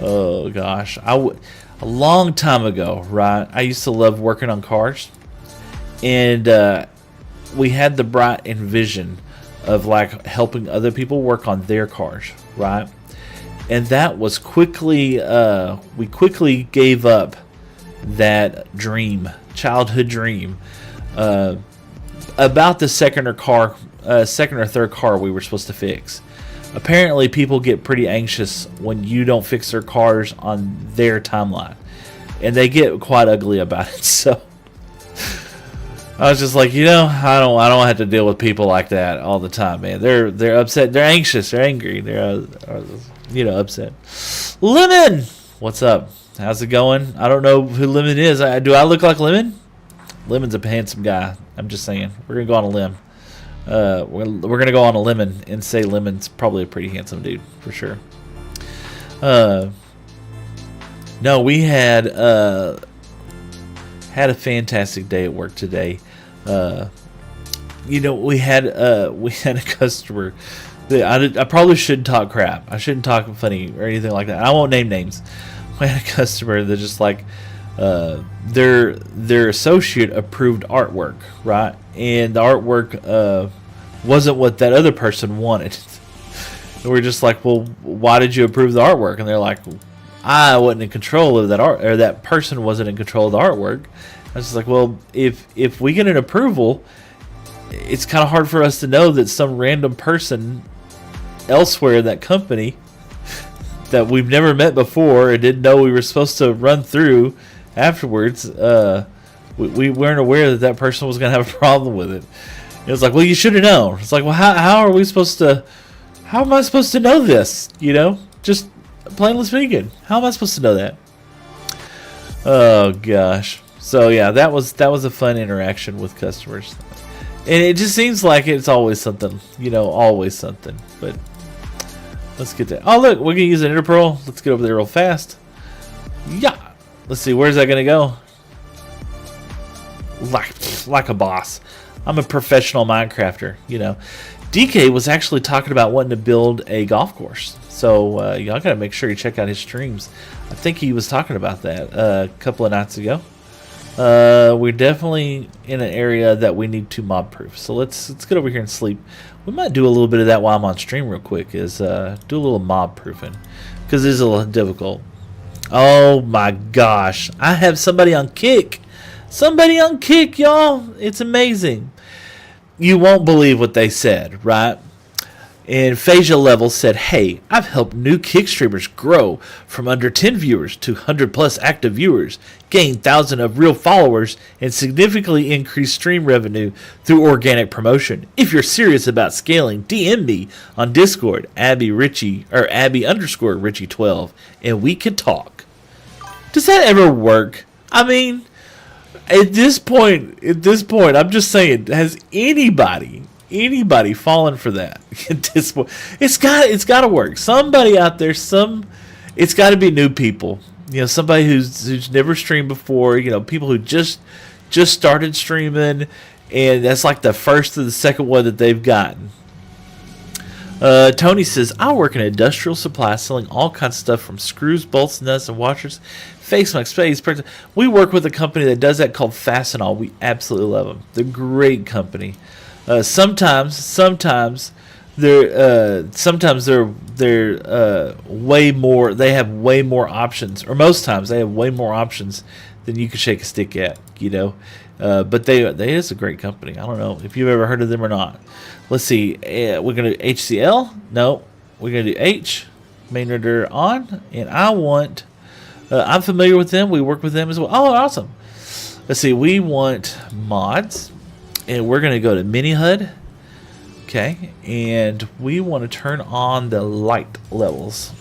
Oh gosh, a long time ago, right? I used to love working on cars, and we had the bright vision of like helping other people work on their cars, right? And that was quickly, we quickly gave up that dream, childhood dream, about the second or third car we were supposed to fix. Apparently, people get pretty anxious when you don't fix their cars on their timeline, and they get quite ugly about it. So I was just like, you know, I don't have to deal with people like that all the time, man. They're upset, they're anxious, they're angry, they're you know, upset. Lemon, what's up? How's it going? I don't know who Lemon is. Do I look like Lemon? Lemon's a handsome guy. I'm just saying. We're gonna go on a limb. We're gonna go on a lemon and say Lemon's probably a pretty handsome dude for sure. No, we had a fantastic day at work today. You know, we had a customer that I probably shouldn't talk crap. I shouldn't talk funny or anything like that. I won't name names. We had a customer that just like their associate approved artwork, right? And the artwork wasn't what that other person wanted. And we're just like, well, why did you approve the artwork? And they're like, I wasn't in control of that art, or that person wasn't in control of the artwork. I was just like, well, if we get an approval, it's kind of hard for us to know that some random person elsewhere in that company that we've never met before and didn't know we were supposed to run through afterwards, we weren't aware that that person was going to have a problem with it. It was like, well, you should have known. It's like, well, how am I supposed to know this? You know, just plainly speaking, how am I supposed to know that? Oh gosh. So yeah, that was a fun interaction with customers, and it just seems like it's always something, you know, always something. But let's get that. Oh look, we're gonna use an Ender Pearl. Let's get over there real fast. Yeah. Let's see, where's that gonna go? Like a boss. I'm a professional Minecrafter, you know. DK was actually talking about wanting to build a golf course. So y'all gotta make sure you check out his streams. I think he was talking about that a couple of nights ago. We're definitely in an area that we need to mob proof. So let's get over here and sleep. We might do a little bit of that while I'm on stream real quick, is do a little mob proofing, because it is a little difficult. Oh my gosh, I have somebody on Kick Somebody on Kick, y'all. It's amazing. You won't believe what they said, right? And Phasia Level said, hey, I've helped new Kick streamers grow from under 10 viewers to 100 plus active viewers, gain thousands of real followers, and significantly increase stream revenue through organic promotion. If you're serious about scaling, DM me on Discord, Abby_Richie12, and we can talk. Does that ever work? I mean, at this point, I'm just saying, has anybody fallen for that at this point? It's got to work. Somebody out there, it's got to be new people. You know, somebody who's never streamed before. You know, people who just started streaming, and that's like the first or the second one that they've gotten. Tony says, I work in industrial supply selling all kinds of stuff from screws, bolts, nuts, and washers, face masks, space. We work with a company that does that called Fastenal. We absolutely love them. They're a great company. Sometimes they're way more. They have way more options, or most times they have way more options than you could shake a stick at. You know, but they is a great company. I don't know if you've ever heard of them or not. Let's see. We're gonna do HCL. No, we're gonna do H. Maynard on, and I want. I'm familiar with them. We work with them as well. Oh, awesome. Let's see. We want mods. And we're going to go to Mini HUD. Okay. And we want to turn on the light levels.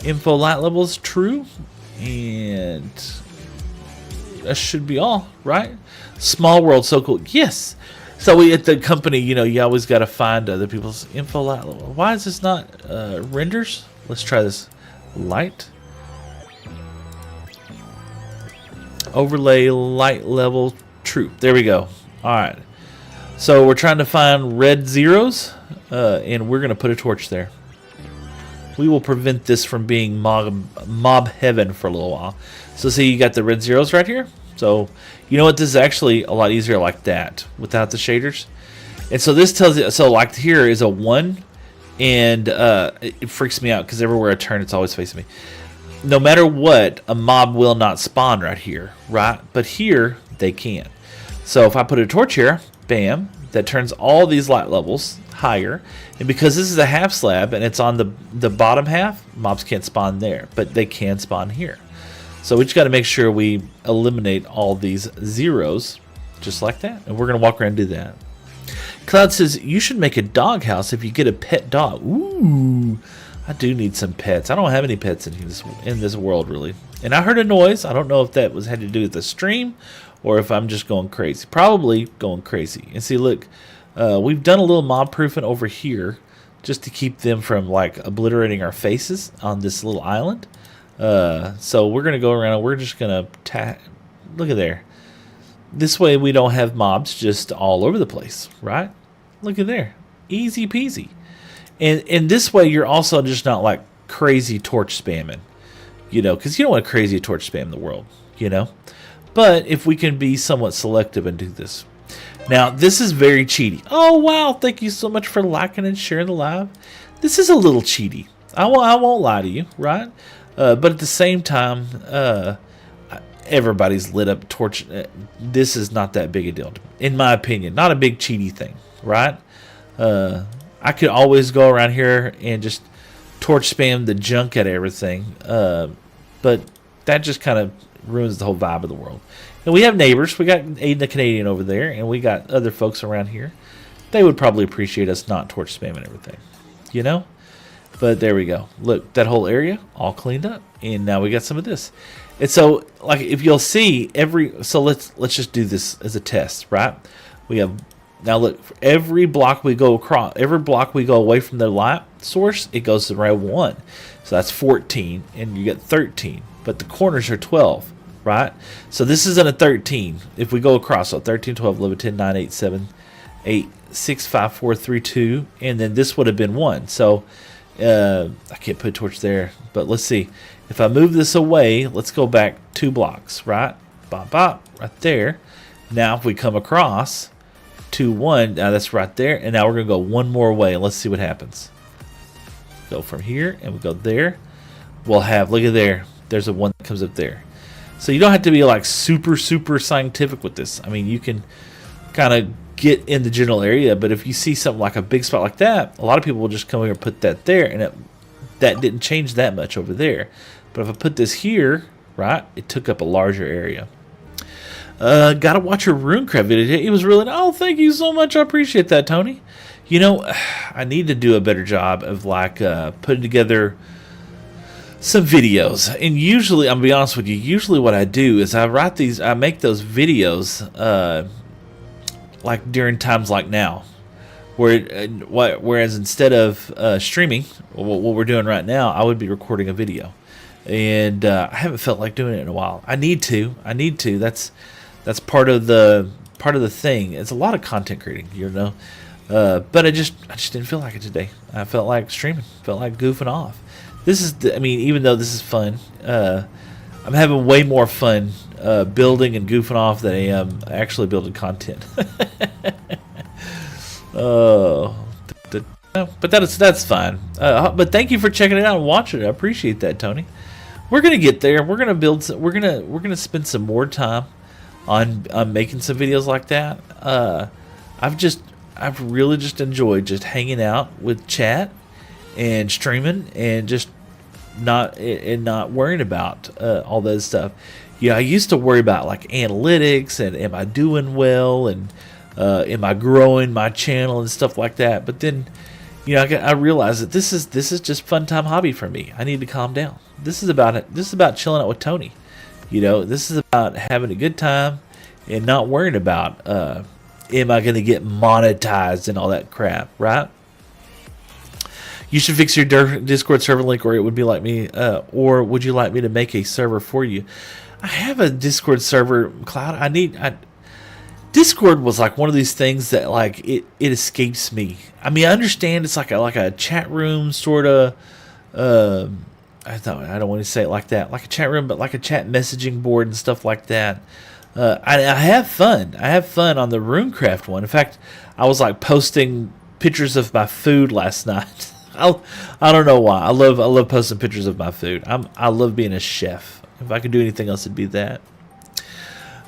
Info light levels true. And that should be all, right? Small world, so cool. Yes. So we at the company, you know, you always got to find other people's info light level. Why is this not renders? Let's try this. Light. Overlay light level true. There we go. All right. So we're trying to find red zeros, and we're going to put a torch there. We will prevent this from being mob heaven for a little while. So see, you got the red zeros right here. So you know what? This is actually a lot easier like that without the shaders. And so this tells you, so like here is a 1, and it freaks me out because everywhere I turn, it's always facing me. No matter what, a mob will not spawn right here, right? But here, they can. So if I put a torch here, bam, that turns all these light levels higher. And because this is a half slab and it's on the bottom half, mobs can't spawn there, but they can spawn here. So we just got to make sure we eliminate all these zeros just like that. And we're going to walk around and do that. Cloud says, you should make a dog house if you get a pet dog. Ooh, I do need some pets. I don't have any pets in this world, really. And I heard a noise. I don't know if that had to do with the stream or if I'm just going crazy. Probably going crazy. And see, look, we've done a little mob proofing over here just to keep them from like obliterating our faces on this little island. So we're going to go around and we're just going to look at there. This way we don't have mobs just all over the place, right? Look at there. Easy peasy. And this way you're also just not like crazy torch spamming, you know, because you don't want crazy torch spam the world, you know. But if we can be somewhat selective and do this. Now, this is very cheaty. Oh, wow. Thank you so much for liking and sharing the live. This is a little cheaty. I won't lie to you, right? But at the same time, everybody's lit up torch. This is not that big a deal, in my opinion. Not a big cheaty thing, right? I could always go around here and just torch spam the junk out of everything. But that just kind of ruins the whole vibe of the world. And we have neighbors. We got Aiden the Canadian over there, and we got other folks around here. They would probably appreciate us not torch spamming everything, you know? But there we go. Look, that whole area all cleaned up, and now we got some of this. And so, like, if you'll see so let's just do this as a test, right? We have now look, for every block we go across, every block we go away from the light source, it goes to row 1. So that's 14, and you get 13. But the corners are 12, right? So this isn't a 13. If we go across, so 13, 12, 11, 10, 9, 8, 7, 8, 6, 5, 4, 3, 2, and then this would have been 1. So I can't put a torch there, but let's see. If I move this away, let's go back 2 blocks, right? Bop, bop, right there. Now if we come across 2, 1, now that's right there, and now we're going to go 1 more away, and let's see what happens. Go from here, and we go there. We'll have, look at there. There's a 1 that comes up there. So you don't have to be like super scientific with this. I mean, you can kind of get in the general area, but if you see something like a big spot like that, a lot of people will just come here and put that there, and that didn't change that much over there. But if I put this here, right, it took up a larger area. Gotta watch your Runecraft video. It was really, oh, thank you so much. I appreciate that, Tony. You know, I need to do a better job of like putting together some videos. And usually, I'm gonna be honest with you, usually what I do is I make those videos like during times like now, whereas instead of streaming, what we're doing right now, I would be recording a video. And I haven't felt like doing it in a while. I need to. That's part of the thing. It's a lot of content creating, you know. But I just didn't feel like it today. I felt like streaming. Felt like goofing off. I mean, even though this is fun, I'm having way more fun building and goofing off than I am actually building content. But that's fine. But thank you for checking it out and watching it. I appreciate that, Tony. We're gonna get there. We're gonna build. We're gonna spend some more time on making some videos like that. I've really just enjoyed just hanging out with chat and streaming and just not worrying about all that stuff. Yeah, I used to worry about like analytics and am I doing well and am I growing my channel and stuff like that. But then, you know, I realized that this is just fun time hobby for me. I need to calm down. This is about it. This is about chilling out with Tony. You know, this is about having a good time and not worrying about am I going to get monetized and all that crap, right? You should fix your Discord server link, or it would be like me. Or would you like me to make a server for you? I have a Discord server, Cloud. Discord was like one of these things that like it escapes me. I mean, I understand it's like a chat room sort of. I don't want to say it like that, like a chat room, but like a chat messaging board and stuff like that. I have fun. I have fun on the Runecraft one. In fact, I was like posting pictures of my food last night. I don't know why. I love posting pictures of my food. I love being a chef. If I could do anything else, it'd be that.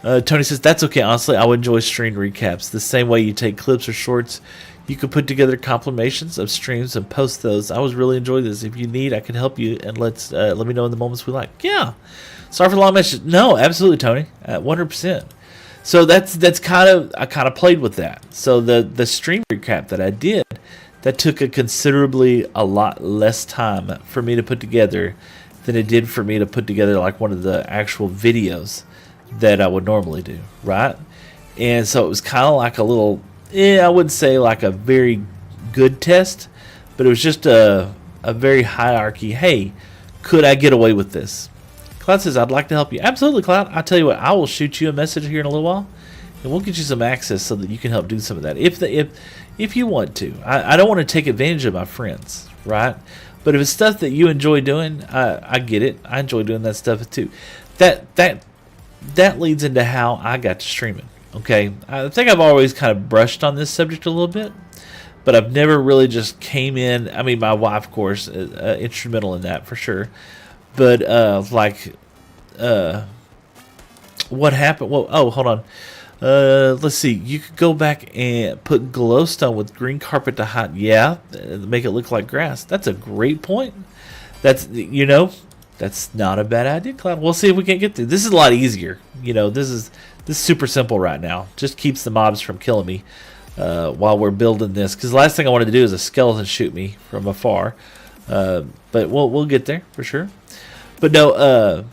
Tony says, that's okay. Honestly, I would enjoy stream recaps. The same way you take clips or shorts, you could put together compilations of streams and post those. I was really enjoying this. If you need, I can help you, and let me know in the moments we like. Yeah. Sorry for the long message. No, absolutely, Tony. 100%. So that's kind of, I kind of played with that. So the stream recap that I did, that took a lot less time for me to put together than it did for me to put together like one of the actual videos that I would normally do, right? And so it was kind of like a little, I wouldn't say like a very good test, but it was just a very hierarchy. Hey, could I get away with this? Cloud says, I'd like to help you. Absolutely, Cloud. I'll tell you what, I will shoot you a message here in a little while, and we'll get you some access so that you can help do some of that if you want to. I don't want to take advantage of my friends, right? But if it's stuff that you enjoy doing, I get it. I enjoy doing that stuff too. That leads into how I got to streaming. Okay, I think I've always kind of brushed on this subject a little bit, but I've never really just came in. I mean, my wife, of course, is instrumental in that for sure. But what happened? Well, oh, hold on. Let's see. You could go back and put glowstone with green carpet to hide. Yeah, make it look like grass. That's a great point. That's not a bad idea, Cloud. We'll see if we can get through. This is a lot easier. This is super simple right now. Just keeps the mobs from killing me while we're building this. Because the last thing I wanted to do is a skeleton shoot me from afar. But we'll get there for sure. But no.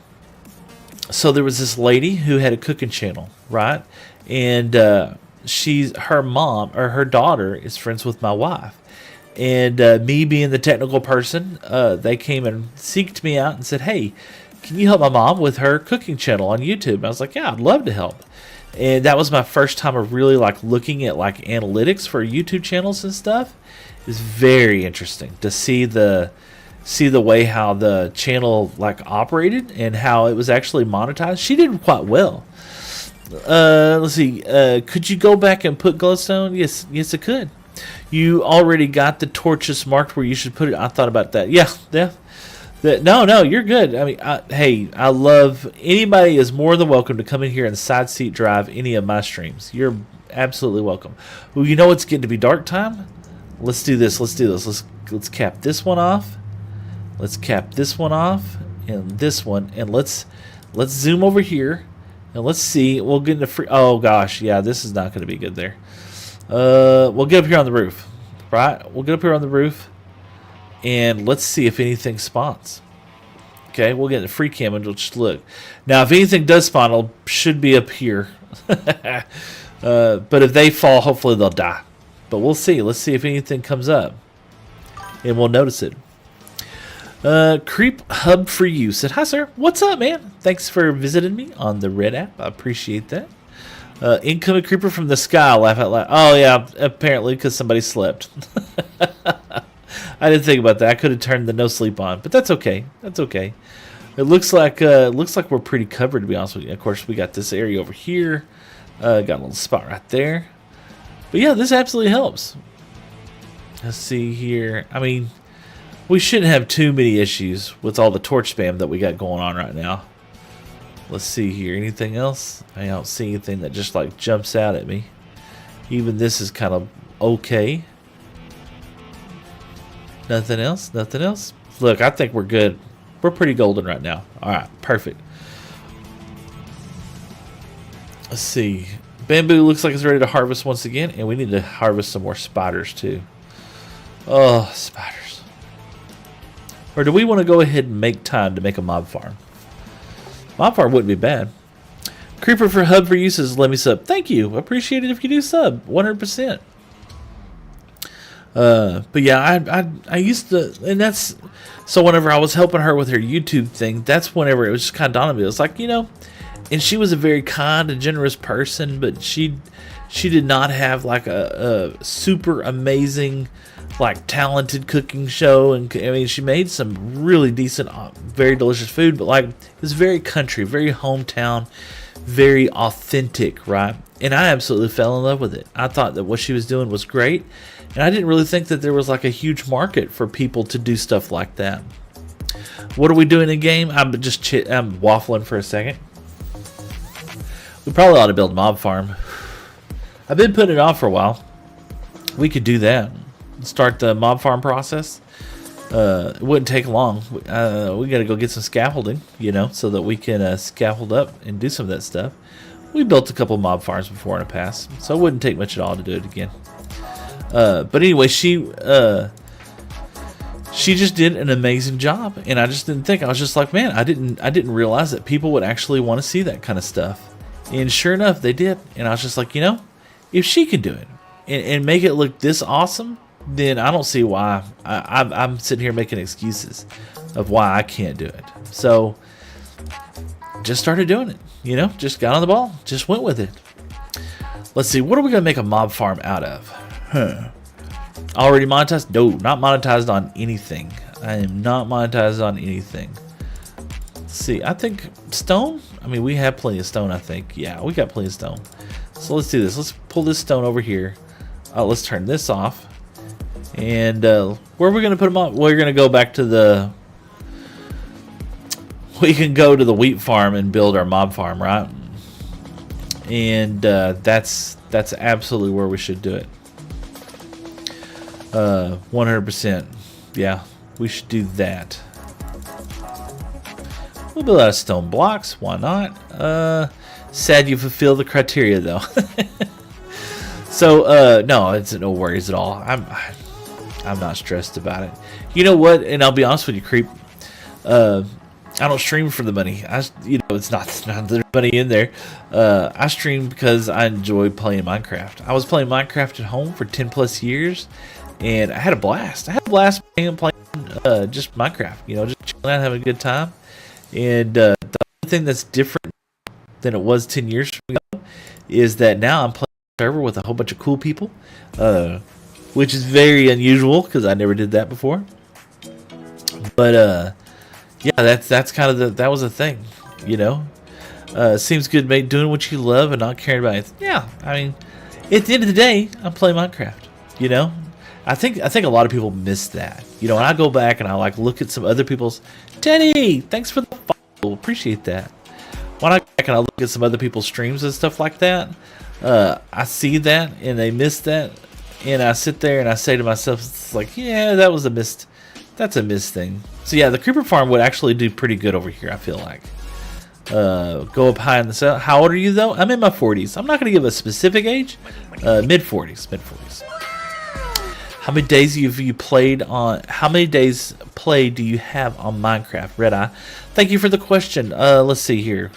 So there was this lady who had a cooking channel, right? And her mom or her daughter is friends with my wife. And me being the technical person, they came and seeked me out and said, hey, can you help my mom with her cooking channel on YouTube? And I was like, yeah, I'd love to help. And that was my first time of really like looking at like analytics for YouTube channels and stuff. It's very interesting to see the way how the channel like operated and how it was actually monetized. She did quite well. Let's see. Could you go back and put glowstone? Yes, it could. You already got the torches marked where you should put it. I thought about that. Yeah. No, you're good. I mean, hey, I love anybody is more than welcome to come in here and side seat drive any of my streams. You're absolutely welcome. Well, you know it's getting to be dark time. Let's do this. Let's cap this one off. Let's cap this one off and this one, and let's zoom over here and let's see. We'll get into free. Oh gosh, yeah, this is not going to be good there. We'll get up here on the roof, right? We'll get up here on the roof. And let's see if anything spawns. Okay, we'll get the free cam and we'll just look. Now, if anything does spawn, it should be up here. But if they fall, hopefully they'll die. But we'll see. Let's see if anything comes up. And we'll notice it. Creep Hub for You said, "Hi, sir. What's up, man? Thanks for visiting me on the Red app. I appreciate that. Incoming creeper from the sky. Laugh out loud. Oh, yeah, apparently because somebody slept. I didn't think about that. I could have turned the no sleep on, but that's okay. That's okay. It looks like we're pretty covered, to be honest with you. Of course, we got this area over here. Got a little spot right there. But yeah, this absolutely helps. Let's see here. I mean, we shouldn't have too many issues with all the torch spam that we got going on right now. Let's see here. Anything else? I don't see anything that just like jumps out at me. Even this is kind of okay. Nothing else? Nothing else? Look, I think we're good. We're pretty golden right now. Alright, perfect. Let's see. Bamboo looks like it's ready to harvest once again, and we need to harvest some more spiders too. Oh, spiders. Or do we want to go ahead and make time to make a mob farm? Mob farm wouldn't be bad. Creeper for Hub for You says, "Let me sub." Thank you. Appreciate it if you do sub. 100%. But yeah, I used to, and that's, so whenever I was helping her with her YouTube thing, that's whenever it was just kind of dawned on me. It was like, you know, and she was a very kind and generous person, but she did not have like a super amazing, like talented cooking show. And I mean, she made some really decent, very delicious food, but like it was very country, very hometown, very authentic, right? And I absolutely fell in love with it. I thought that what she was doing was great. And I didn't really think that there was like a huge market for people to do stuff like that. What are we doing in game? I'm waffling for a second. We probably ought to build a mob farm. I've been putting it off for a while. We could do that. Start the mob farm process. It wouldn't take long. We got to go get some scaffolding, you know, so that we can scaffold up and do some of that stuff. We built a couple mob farms before in the past, so it wouldn't take much at all to do it again. But anyway, she just did an amazing job, and I just didn't think. I was just like, man, I didn't realize that people would actually want to see that kind of stuff. And sure enough, they did. And I was just like, you know, if she can do it and make it look this awesome, then I don't see why I'm sitting here making excuses of why I can't do it. So just started doing it, you know, just got on the ball, just went with it. Let's see, what are we going to make a mob farm out of? Already monetized? No, not monetized on anything. I am not monetized on anything. Let's see, I think stone? I mean, we have plenty of stone, I think. Yeah, we got plenty of stone. So let's do this. Let's pull this stone over here. Let's turn this off. And where are we going to put them on? We're going to go back to the... We can go to the wheat farm and build our mob farm, right? And that's absolutely where we should do it. 100%. Yeah, we should do that. We'll build out of stone blocks. Why not? Sad you fulfill the criteria though. So no, it's no worries at all. I'm not stressed about it. You know what? And I'll be honest with you, Creep. I don't stream for the money. It's not the money in there. I stream because I enjoy playing Minecraft. I was playing Minecraft at home for 10 plus years, and I had a blast. I had a blast playing just Minecraft. You know, just chilling out, having a good time. And the only thing that's different than it was 10 years ago is that now I'm playing a server with a whole bunch of cool people, which is very unusual because I never did that before. But yeah, that's kind of that was a thing, you know. Seems good, mate. Doing what you love and not caring about it. Yeah, I mean, at the end of the day, I'm playing Minecraft. You know, I think a lot of people miss that. You know, when I go back and I like look at some other people's Teddy, thanks for the follow. Appreciate that. When I go back and I look at some other people's streams and stuff like that, I see that and they miss that, and I sit there and I say to myself, it's like, yeah, that was a missed. That's a missed thing. So yeah, the creeper farm would actually do pretty good over here, I feel like. Go up high in the cell. How old are you though? I'm in my 40s. I'm not going to give a specific age. Mid 40s. How many days have you played on? How many days play do you have on Minecraft, Red Eye? Thank you for the question. Let's see here.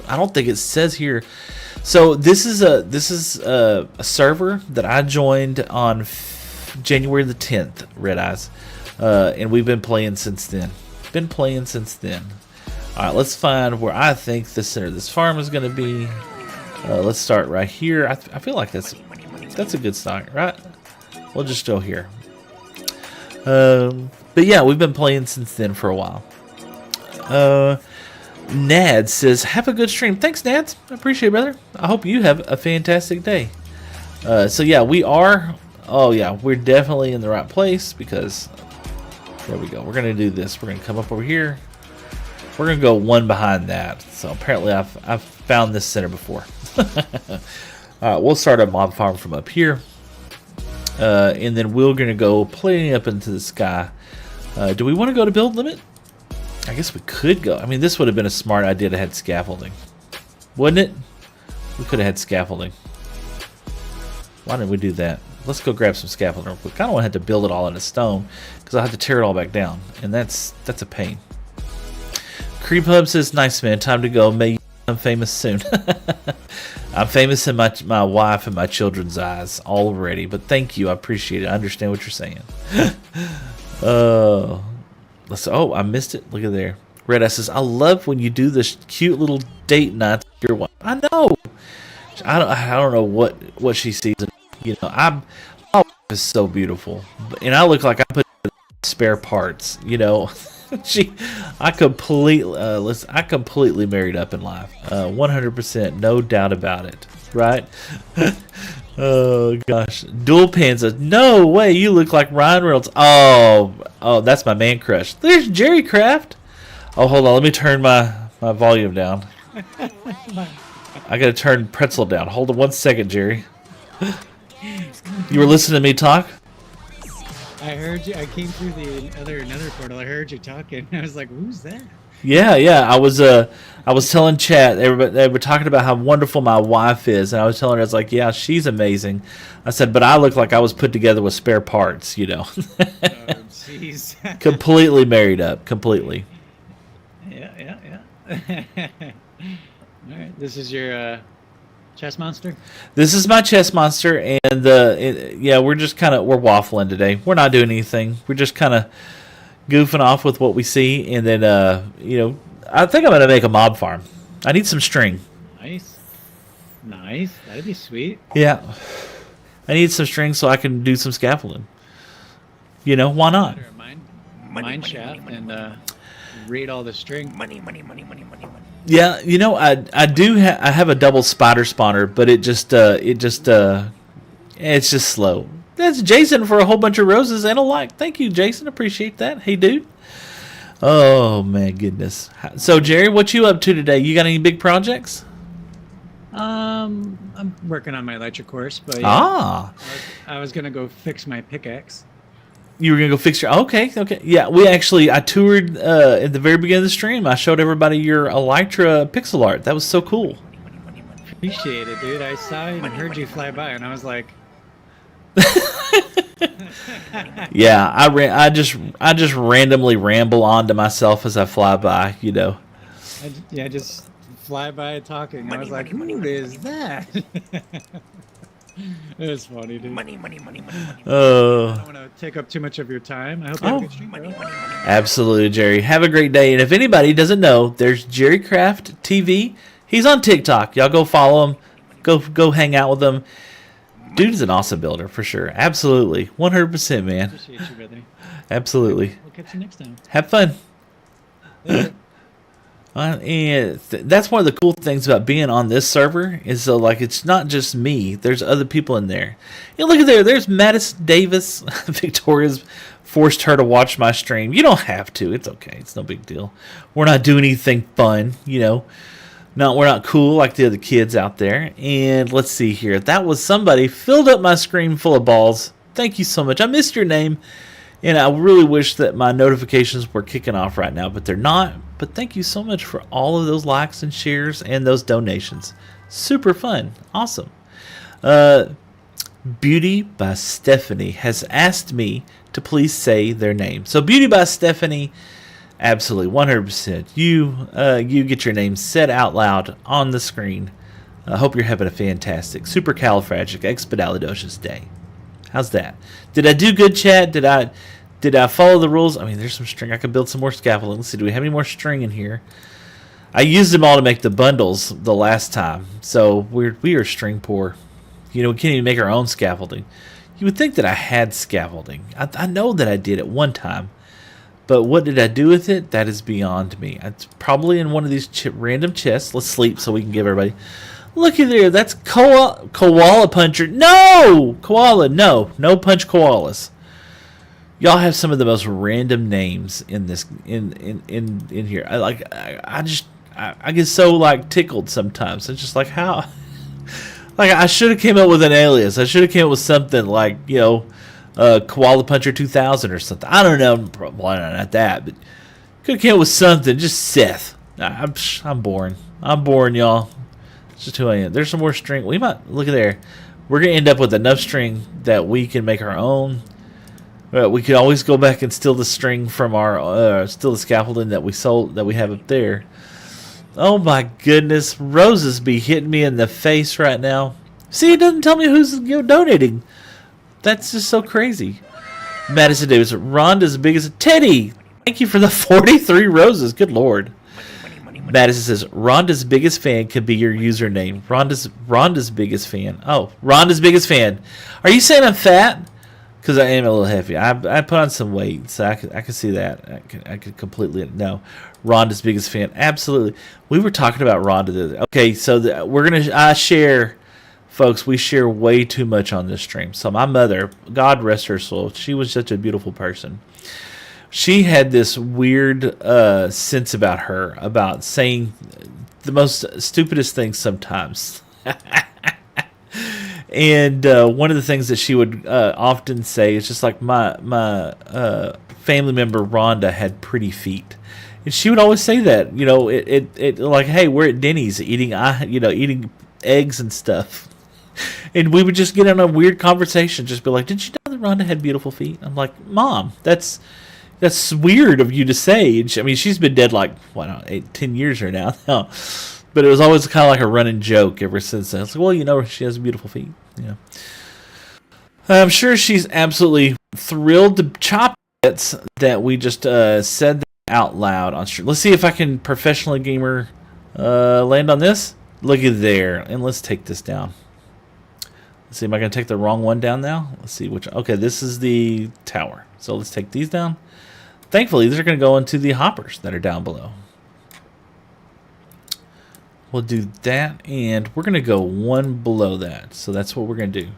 I don't think it says here. So this is a server that I joined on January the 10th, Red Eyes, and we've been playing since then. All right, let's find where I think the center of this farm is going to be. Let's start right here. I feel like that's a good start, right? We'll just go here. But yeah, we've been playing since then for a while. Nad says, have a good stream. Thanks, Nad. I appreciate it, brother. I hope you have a fantastic day. So yeah, we are. Oh yeah, we're definitely in the right place because there we go. We're going to do this. We're going to come up over here. We're going to go one behind that. So apparently I've found this center before. Alright, we'll start a mob farm from up here. And then we're going to go playing up into the sky. Do we want to go to build limit? I guess we could go. I mean, this would have been a smart idea to have scaffolding. Wouldn't it? We could have had scaffolding. Why didn't we do that? Let's go grab some scaffolding. We kind of want to have to build it all into stone because I'll have to tear it all back down. And that's a pain. Creep Hub says, nice man, time to go. May you become famous soon. I'm famous in my wife and my children's eyes already, but thank you. I appreciate it. I understand what you're saying. Oh, I missed it. Look at there. Red Eye says, I love when you do this cute little date night with your wife. I know. I don't know what she sees. You know, my wife is so beautiful, and I look like I put spare parts. You know. I completely married up in life. 100%, no doubt about it. Right? Oh gosh, Dual Panza. No way, you look like Ryan Reynolds. Oh, that's my man crush. There's Jerry Craft. Oh, hold on, let me turn my volume down. I gotta turn Pretzel down. Hold on 1 second, Jerry. You were listening to me talk? I heard you. I came through the another portal. I heard you talking. I was like, "Who's that?" Yeah. I was telling chat. They were talking about how wonderful my wife is, and I was telling her, I was like, "Yeah, she's amazing." I said, "But I look like I was put together with spare parts, you know." Oh, jeez. Completely married up. Completely. Yeah. All right. This is your chess monster? This is my chess monster, and yeah, we're waffling today. We're not doing anything. We're just kind of goofing off with what we see, and then you know, I think I'm gonna make a mob farm. I need some string. Nice, that'd be sweet. Yeah, I need some string so I can do some scaffolding. You know, why not? Mine shaft and read all the string. Money. Yeah, you know, I have a double spider spawner, but it's just slow. That's Jason for a whole bunch of roses and a like. Thank you, Jason. Appreciate that. Hey, dude. Oh man, goodness. So, Jerry, what you up to today? You got any big projects? I'm working on my electric course, but yeah, I was gonna go fix my pickaxe. You were gonna go fix your okay. Yeah, I toured at the very beginning of the stream. I showed everybody your Elytra pixel art. That was so cool. Appreciate it, dude. I saw it and heard you fly by, and I was like, yeah, I just randomly ramble on to myself as I fly by. You know. I just fly by talking. I was like, who is that? It was funny, dude. Money. I don't want to take up too much of your time. I hope you have a good stream, bro. Absolutely, Jerry. Have a great day. And if anybody doesn't know, there's Jerry Craft TV. He's on TikTok. Y'all go follow him. Go hang out with him. Dude's an awesome builder for sure. Absolutely, 100%, man. Appreciate you, brother. Absolutely. We'll catch you next time. Have fun. And that's one of the cool things about being on this server is like it's not just me. There's other people in there. You know, look at there. There's Mattis Davis, Victoria's forced her to watch my stream. You don't have to. It's okay. It's no big deal. We're not doing anything fun, you know. No, we're not cool like the other kids out there. And let's see here. That was somebody filled up my screen full of balls. Thank you so much. I missed your name. And I really wish that my notifications were kicking off right now, but they're not. But thank you so much for all of those likes and shares and those donations. Super fun. Awesome. Beauty by Stephanie has asked me to please say their name. So Beauty by Stephanie, absolutely, 100%. You get your name said out loud on the screen. I hope you're having a fantastic supercalifragilisticexpialidocious day. How's that? Did I do good, chat? Did I follow the rules? I mean, there's some string. I can build some more scaffolding. Let's see. Do we have any more string in here? I used them all to make the bundles the last time, so we are string poor. You know, we can't even make our own scaffolding. You would think that I had scaffolding. I know that I did at one time, but what did I do with it? That is beyond me. It's probably in one of these random chests. Let's sleep so we can give everybody. Looky there, that's koala puncher. No, koala. No punch koalas. Y'all have some of the most random names in this in here. I get so like tickled sometimes. It's just like how. Like, I should have came up with an alias. I should have came up with something like, you know, Koala Puncher 2000 or something. I don't know. Why not that? But could have came up with something. Just Seth. I'm boring. I'm boring, y'all. It's just who I am. There's some more string. We might, look at there. We're going to end up with enough string that we can make our own. We could always go back and steal the string from our, steal the scaffolding that we sold, that we have up there. Oh my goodness, roses be hitting me in the face right now. See, it doesn't tell me who's donating. That's just so crazy. Madison Davis, Rhonda's biggest Teddy. Thank you for the 43 roses. Good Lord. Madison says Rhonda's biggest fan could be your username. Rhonda's biggest fan. Oh, Rhonda's biggest fan. Are you saying I'm fat? Because I am a little heavy. I put on some weight, so I could see that. I could completely no. Rhonda's biggest fan, absolutely. We were talking about Rhonda. Okay, so we're gonna share, folks. We share way too much on this stream. So my mother, God rest her soul, she was such a beautiful person. She had this weird sense about her, about saying the most stupidest things sometimes. And one of the things that she would often say is just like my family member Rhonda had pretty feet, and she would always say that, you know, it like, hey, we're at Denny's eating eggs and stuff, and we would just get in a weird conversation, just be like, did you know that Rhonda had beautiful feet? I'm like, Mom, that's weird of you to say. And I mean, she's been dead like 10 years or now. But it was always kind of like a running joke ever since then. It's like, well, you know, she has beautiful feet. Yeah. I'm sure she's absolutely thrilled to chop it that we just said that out loud on stream. Let's see if I can professionally gamer land on this. Look at there. And let's take this down. Let's see, am I going to take the wrong one down now? Let's see which. Okay, this is the tower. So let's take these down. Thankfully, these are going to go into the hoppers that are down below. We'll do that, and we're going to go one below that. So that's what we're going to do.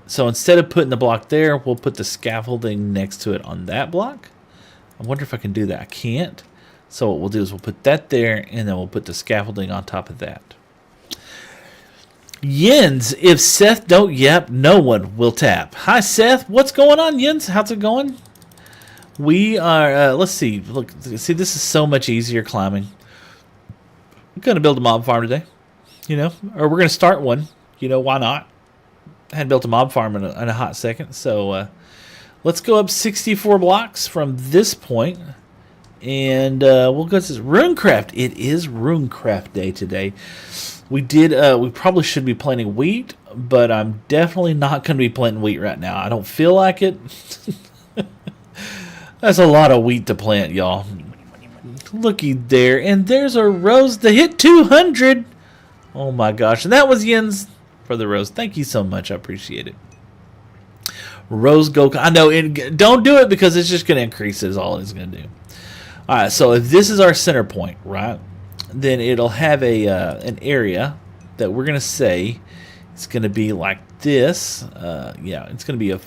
So instead of putting the block there, we'll put the scaffolding next to it on that block. I wonder if I can do that. I can't. So what we'll do is we'll put that there, and then we'll put the scaffolding on top of that. Yens, if Seth don't yap, no one will tap. Hi, Seth. What's going on, Yens? How's it going? We are, let's see. Look, see, this is so much easier climbing. I'm going to build a mob farm today, you know, or we're going to start one, you know, why not? I hadn't built a mob farm in a hot second, so let's go up 64 blocks from this point, and we'll go to Runecraft. It is Runecraft Day today. We probably should be planting wheat, but I'm definitely not going to be planting wheat right now. I don't feel like it. That's a lot of wheat to plant, y'all. Looky there, and there's a rose to hit 200. Oh my gosh, and that was Jens for the rose. Thank you so much, I appreciate it. Rose go. I know, don't do it because it's just going to increase. Is all it's going to do. All right, so if this is our center point, right, then it'll have an area that we're going to say it's going to be like this. Yeah, it's going to be a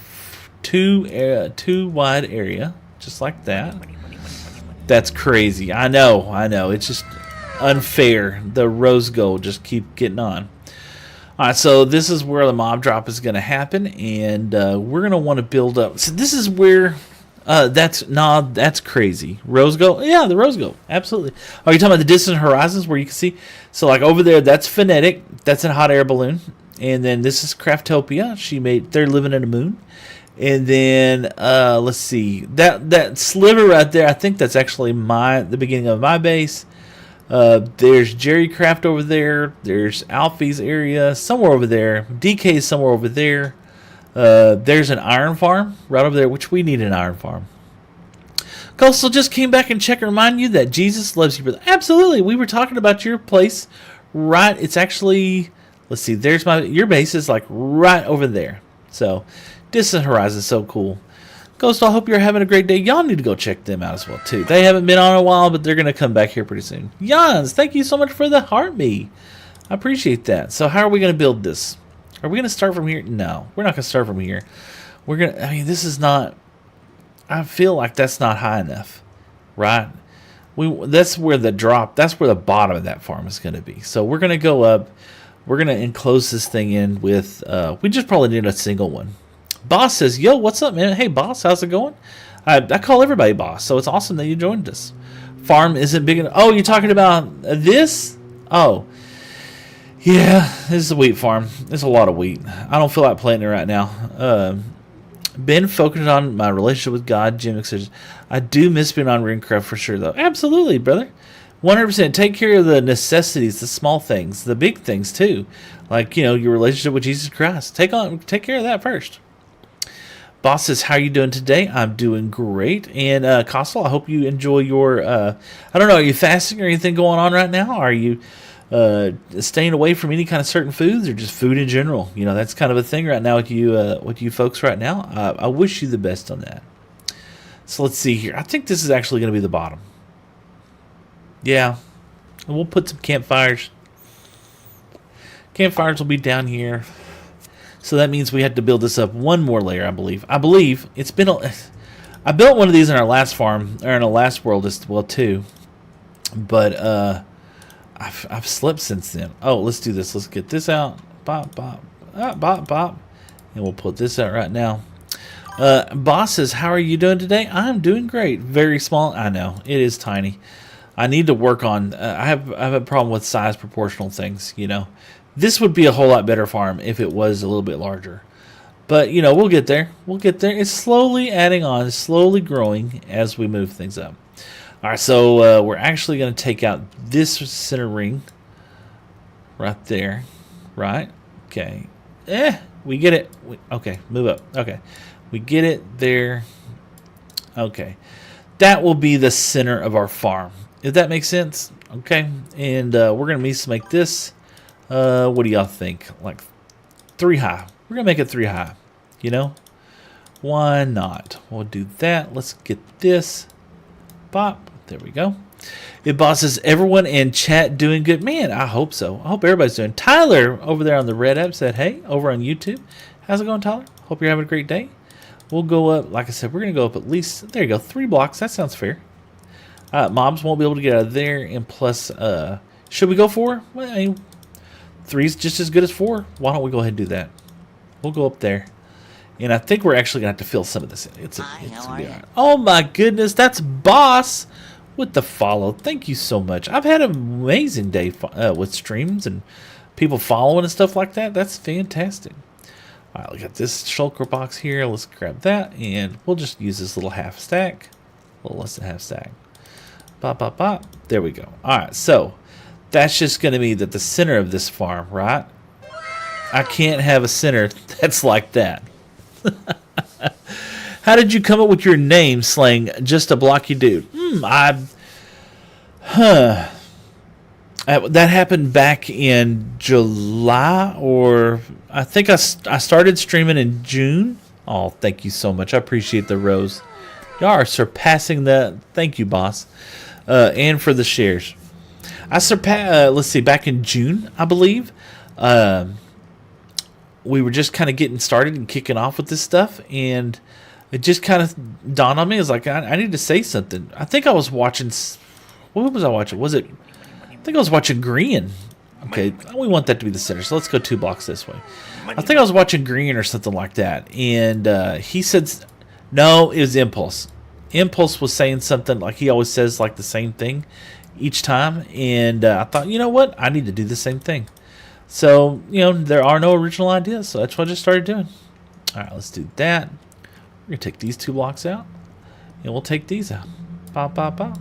two wide area, just like that. That's crazy. I know. It's just unfair. The rose gold just keep getting on. All right, so this is where the mob drop is going to happen, and we're going to want to build up. So this is where that's crazy. Rose gold, yeah, the rose gold, absolutely. Are you talking about the distant horizons where you can see? So like over there, that's Phonetic. That's a hot air balloon, and then this is Craftopia. They're living in a moon. And then let's see, that sliver right there, I think that's actually the beginning of my base. There's Jerry Craft over there. There's Alfie's area somewhere over there. DK's somewhere over there. There's an iron farm right over there, which we need an iron farm. Coastal just came back and check and remind you that Jesus loves you, brother. Absolutely, we were talking about your place, right? It's actually, let's see, your base is like right over there. So. Distant Horizon is so cool. Ghost, I hope you're having a great day. Y'all need to go check them out as well, too. They haven't been on in a while, but they're going to come back here pretty soon. Jans, thank you so much for the heart me. I appreciate that. So how are we going to build this? Are we going to start from here? No, we're not going to start from here. This is not, I feel like that's not high enough, right? That's where the bottom of that farm is going to be. So we're going to go up. We're going to enclose this thing in with, we just probably need a single one. Boss says, yo, what's up, man? Hey, boss, how's it going? I call everybody boss, so it's awesome that you joined us. Farm isn't big enough. Oh, you're talking about this? Oh, yeah, this is a wheat farm. There's a lot of wheat. I don't feel like planting it right now. Been focused on my relationship with God. Jim says, I do miss being on Ringcraft for sure, though. Absolutely, brother. 100%. Take care of the necessities, the small things, the big things, too. Like, your relationship with Jesus Christ. Take care of that first. Boss says, how are you doing today? I'm doing great. And Costal, I hope you enjoy your, I don't know, are you fasting or anything going on right now? Are you staying away from any kind of certain foods or just food in general? That's kind of a thing right now with you folks right now. I wish you the best on that. So let's see here. I think this is actually going to be the bottom. Yeah. And we'll put some campfires. Campfires will be down here. So that means we had to build this up one more layer, I believe. I built one of these in our last farm, or in our last world as well too. But I've slept since then. Oh, let's do this. Let's get this out. Bop, bop. Bop, bop. And we'll put this out right now. Boss says, how are you doing today? I'm doing great. Very small. I know. It is tiny. I need to work on... I have a problem with size proportional things, This would be a whole lot better farm if it was a little bit larger. But, we'll get there. We'll get there. It's slowly adding on, slowly growing as we move things up. All right, so we're actually going to take out this center ring right there. Right? Okay. We get it. Okay, move up. Okay. We get it there. Okay. That will be the center of our farm. If that makes sense. Okay. And we're going to make this... what do y'all think? Like 3 high. We're going to make it 3 high. Why not? We'll do that. Let's get this. Pop. There we go. If boss says, everyone in chat doing good? Man, I hope so. I hope everybody's doing. Tyler over there on the Red app said, hey, over on YouTube. How's it going, Tyler? Hope you're having a great day. We'll go up, like I said, we're going to go up at least, there you go, 3 blocks. That sounds fair. Mobs won't be able to get out of there. And plus, should we go 4? Well, I mean, 3's just as good as 4. Why don't we go ahead and do that? We'll go up there. And I think we're actually going to have to fill some of this in. It's gonna be all right. Oh my goodness, that's Boss with the follow. Thank you so much. I've had an amazing day with streams and people following and stuff like that. That's fantastic. All right, we got this shulker box here. Let's grab that, and we'll just use this little half stack. A little less than half stack. Pop, pop, pop. There we go. All right, so that's just going to be the center of this farm, right? I can't have a center that's like that. How did you come up with your name, Slang? Just a blocky dude. That happened back in July, or I think I started streaming in June. Oh, thank you so much. I appreciate the rose. Y'all are surpassing that. Thank you, boss. And for the shares. I surpassed, let's see, back in June, I believe. we were just kind of getting started and kicking off with this stuff, and it just kind of dawned on me. It's like, I need to say something. I think I was watching, what was I watching? I think I was watching Green. Okay, we want that to be the center, so let's go 2 blocks this way. I think I was watching Green or something like that, and he said, no, it was Impulse. Impulse was saying something like he always says, like the same thing each time, and I thought, you know what, I need to do the same thing. So, there are no original ideas, so that's what I just started doing. All right, let's do that. We're going to take these 2 blocks out, and we'll take these out. Pop, pop, pop.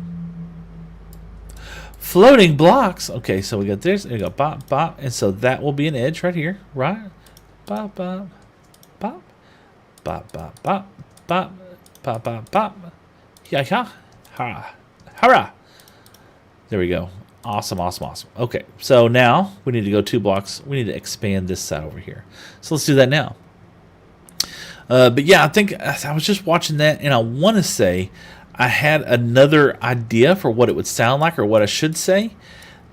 Floating blocks. Okay, so we got this, and we go pop, pop, and so that will be an edge right here, right? Pop, pop, pop, pop, pop, pop, pop, pop, pop, pop. Yeah, yeah. Hurrah. Hurrah. There we go. Awesome, awesome, awesome. Okay, so now we need to go 2 blocks. We need to expand this side over here. So let's do that now. But yeah, I think I was just watching that, and I want to say I had another idea for what it would sound like or what I should say,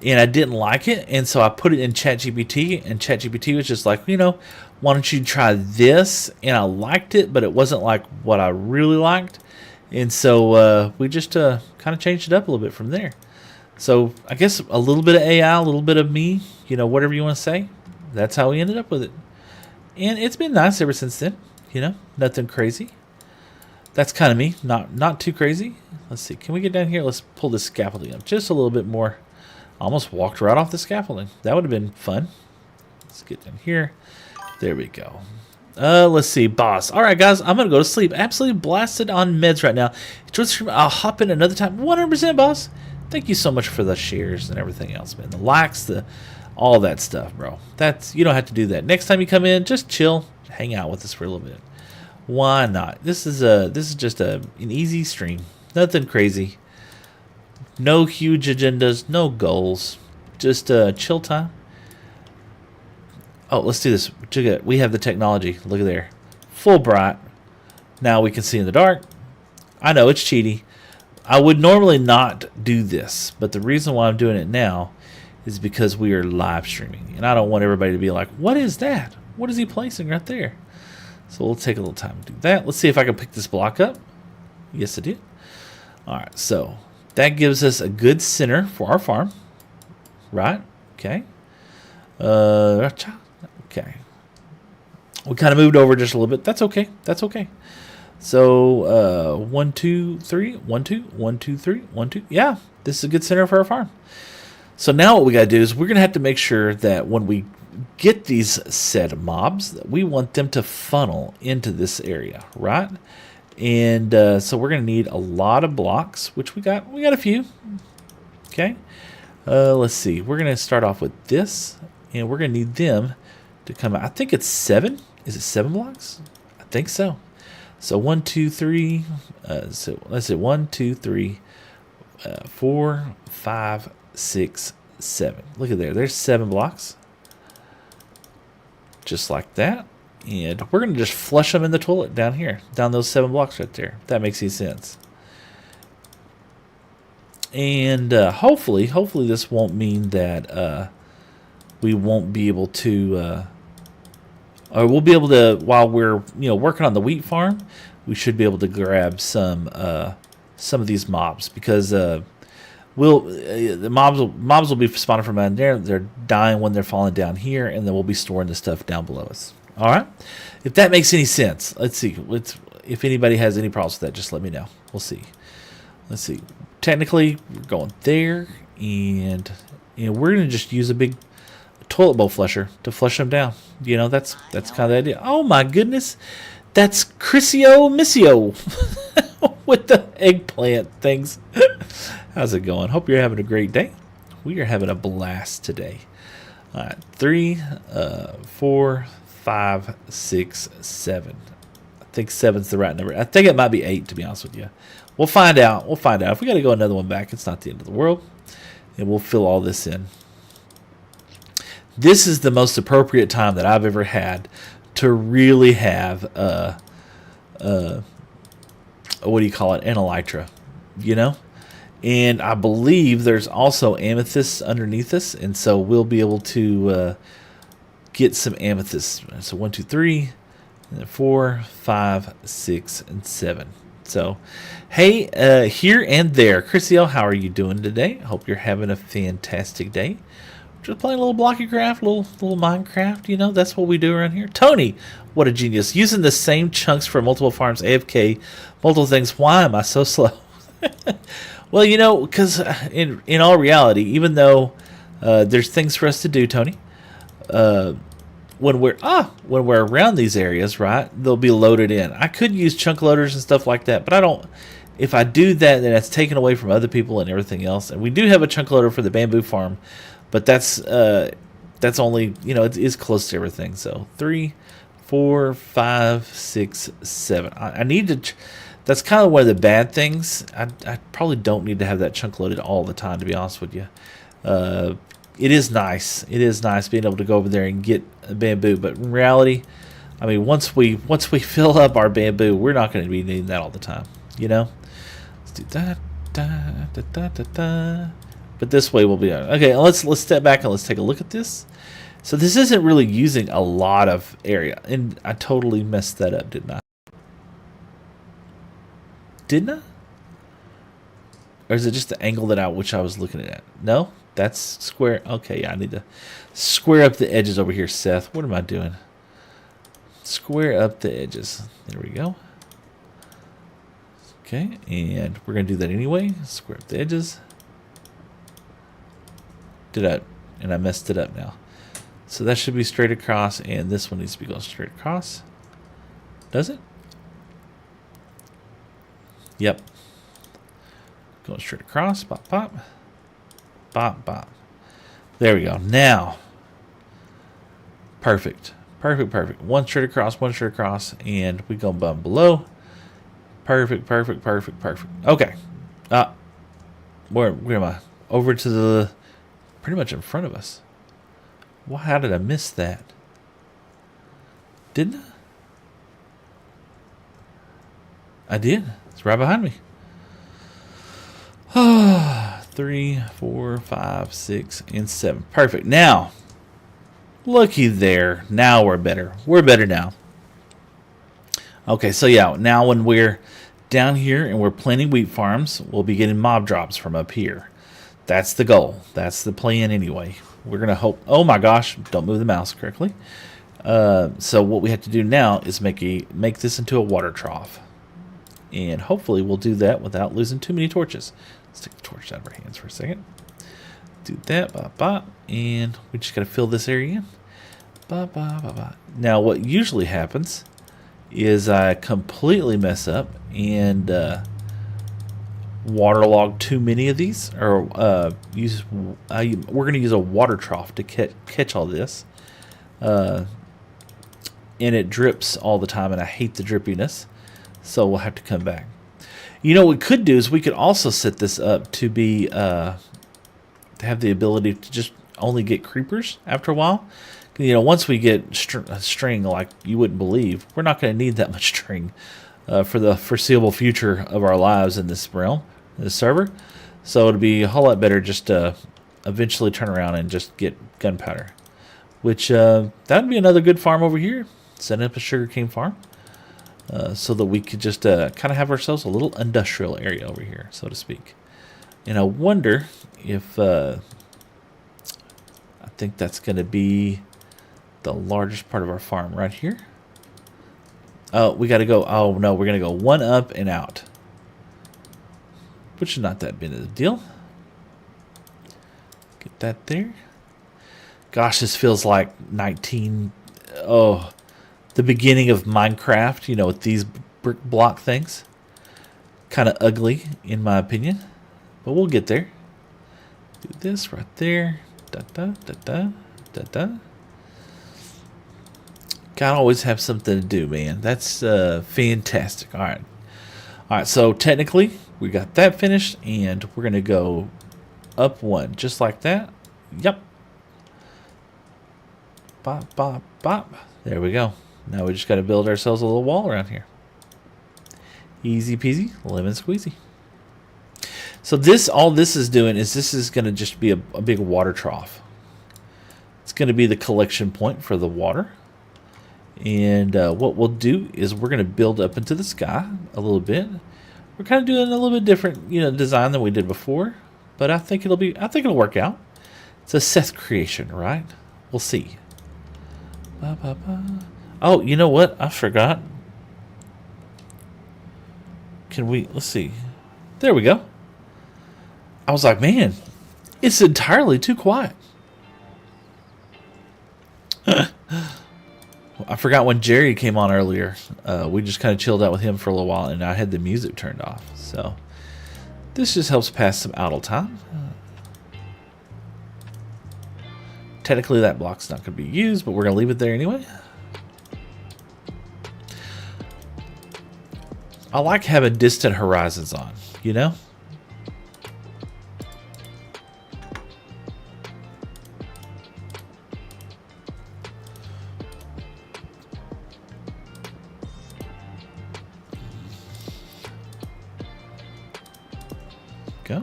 and I didn't like it, and so I put it in ChatGPT, and ChatGPT was just like, why don't you try this? And I liked it, but it wasn't like what I really liked, and so we just kind of changed it up a little bit from there. So I guess a little bit of AI, a little bit of me, whatever you want to say. That's how we ended up with it. And it's been nice ever since then, nothing crazy. That's kind of me, not too crazy. Let's see, can we get down here? Let's pull this scaffolding up just a little bit more. Almost walked right off the scaffolding. That would have been fun. Let's get down here. There we go. Let's see, boss. All right, guys, I'm going to go to sleep. Absolutely blasted on meds right now. I'll hop in another time. 100%, boss. Thank you so much for the shares and everything else, man. The likes, all that stuff, bro. You don't have to do that. Next time you come in, just chill, hang out with us for a little bit. Why not? This is just an easy stream. Nothing crazy. No huge agendas, no goals. Just chill time. Oh, let's do this. We have the technology. Look at there. Full bright. Now we can see in the dark. I know it's cheaty. I would normally not do this, but the reason why I'm doing it now is because we are live streaming, and I don't want everybody to be like, what is that? What is he placing right there? So we'll take a little time to do that. Let's see if I can pick this block up. Yes, I did. All right, so that gives us a good center for our farm, right? Okay. Okay. We kind of moved over just a little bit. That's okay. That's okay. So 1, 2, 3, 1, 2, 1, 2, 3, 1, 2. Yeah, this is a good center for our farm. So now what we got to do is we're going to have to make sure that when we get these said mobs, we want them to funnel into this area, right? And so we're going to need a lot of blocks, which we got a few. Okay. Let's see. We're going to start off with this, and we're going to need them to come out. I think it's 7. Is it 7 blocks? I think so. So 1, 2, 3. So let's see. 1, 2, 3, 4, 5, 6, 7. Look at there. There's 7 blocks. Just like that. And we're going to just flush them in the toilet down here. Down those 7 blocks right there. If that makes any sense. And hopefully this won't mean that we won't be able to... or we'll be able to, while we're working on the wheat farm, we should be able to grab some of these mobs, because the mobs will be spawning from down there. They're dying when they're falling down here, and then we'll be storing the stuff down below us. All right, if that makes any sense. Let's see. If anybody has any problems with that, just let me know. We'll see. Let's see. Technically, we're going there, and we're gonna just use a big toilet bowl flusher to flush them down. That's kind of the idea. Oh my goodness, that's Crisio Missio with the eggplant things. How's it going? Hope you're having a great day. We are having a blast today. All right, 3, 4, 5, 6, 7. I think 7's the right number. I think it might be 8, to be honest with you. We'll find out. If we got to go another one back, it's not the end of the world, and we'll fill all this in. This is the most appropriate time that I've ever had to really have what do you call it? An elytra, And I believe there's also amethyst underneath us, and so we'll be able to get some amethyst. So 1, 2, 3, and then 4, 5, 6, and 7. So, hey, here and there. Chrissy L, how are you doing today? Hope you're having a fantastic day. Just playing a little Blocky Craft, little Minecraft, you know, that's what we do around here. Tony, what a genius. Using the same chunks for multiple farms, AFK, multiple things. Why am I so slow? Well, you know, because in all reality, even though there's things for us to do, Tony, when we're around these areas, right, they'll be loaded in. I could use chunk loaders and stuff like that, but I don't. If I do that, then that's taken away from other people and everything else. And we do have a chunk loader for the bamboo farm, but that's only, you know, it is close to everything. So 3, 4, 5, 6, 7. I need to. That's kind of one of the bad things. I probably don't need to have that chunk loaded all the time, to be honest with you. It is nice. It is nice being able to go over there and get a bamboo. But in reality, I mean, once we fill up our bamboo, we're not going to be needing that all the time. You know. Let's do that. But this way we'll be okay. Let's step back and let's take a look at this. So this isn't really using a lot of area, and I totally messed that up, didn't I? Didn't I? Or is it just the angle that I was looking at? No, that's square. Okay, yeah, I need to square up the edges over here, Seth. What am I doing? Square up the edges. There we go. Okay, and we're gonna do that anyway. Square up the edges. And I messed it up now. So that should be straight across, and this one needs to be going straight across. Does it? Yep. Going straight across. Bop, bop. Bop, bop. There we go. Now. Perfect. Perfect, perfect. One straight across, and we go bump below. Perfect, perfect, perfect, perfect. Okay. Where am I? Over to the... pretty much in front of us. Well, how did I miss that? Didn't I? I did. It's right behind me. 3, 4, 5, 6, and 7. Perfect. Now, looky there. Now we're better. We're better now. Okay, so yeah, now when we're down here and we're planting wheat farms, we'll be getting mob drops from up here. That's the goal. That's the plan anyway. We're going to hope... oh my gosh, don't move the mouse correctly. So what we have to do now is make this into a water trough. And hopefully we'll do that without losing too many torches. Let's take the torch out of our hands for a second. Do that, bop, bop. And we just got to fill this area in. Bop, bop, bop, bop. Now what usually happens is I completely mess up and... waterlog too many of these, or we're going to use a water trough to catch all this, and it drips all the time, and I hate the drippiness, so we'll have to come back. You know what we could do is we could also set this up to be to have the ability to just only get creepers after a while. You know, once we get string like you wouldn't believe, we're not going to need that much string for the foreseeable future of our lives in this realm, in this server. So it'd be a whole lot better just to eventually turn around and just get gunpowder. Which, that'd be another good farm over here. Setting up a sugarcane farm. So that we could just kind of have ourselves a little industrial area over here, so to speak. And I wonder if... I think that's going to be the largest part of our farm right here. Oh, we got to go. Oh, no, we're going to go one up and out. Which is not that big of a deal. Get that there. Gosh, this feels like the beginning of Minecraft, you know, with these brick block things. Kind of ugly, in my opinion. But we'll get there. Do this right there. Da-da. Gotta always have something to do, man. That's fantastic. All right, so technically we got that finished, and we're gonna go up one just like that. Yep. Bop, bop, bop. There we go. Now we just got to build ourselves a little wall around here. Easy peasy, lemon squeezy. So all this is doing is this is going to just be a big water trough. It's going to be the collection point for the water. And what we'll do is we're going to build up into the sky a little bit. We're kind of doing a little bit different, design than we did before, but I think it'll work out. It's a Seth creation, right? We'll see. Ba, ba, ba. Oh, you know what? I forgot. Let's see. There we go. I was like, man, it's entirely too quiet. I forgot when Jerry came on earlier. We just kind of chilled out with him for a little while, and I had the music turned off. So this just helps pass some idle time. Technically, that block's not going to be used, but we're going to leave it there anyway. I like having distant horizons on, Go.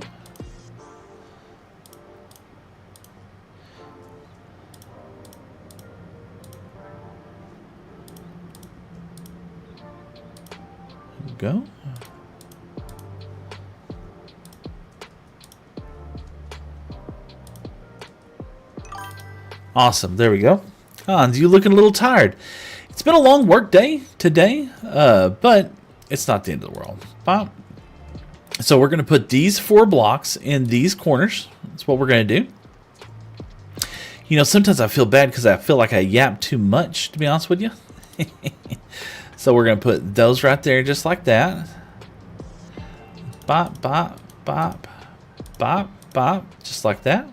Go. Awesome. There we go. Hans, you looking a little tired. It's been a long work day today, but it's not the end of the world. Wow. So we're going to put these 4 blocks in these corners. That's what we're going to do. Sometimes I feel bad because I feel like I yap too much, to be honest with you. So we're going to put those right there just like that. Bop, bop, bop, bop, bop, just like that.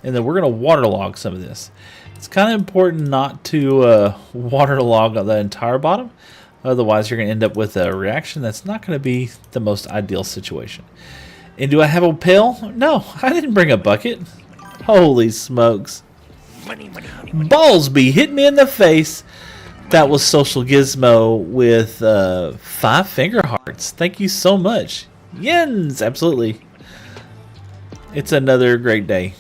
And then we're going to waterlog some of this. It's kind of important not to waterlog the entire bottom. Otherwise, you're going to end up with a reaction that's not going to be the most ideal situation. And do I have a pail? No, I didn't bring a bucket. Holy smokes. Balls be hitting me in the face. That was Social Gizmo with 5 finger hearts. Thank you so much. Yens, absolutely. It's another great day.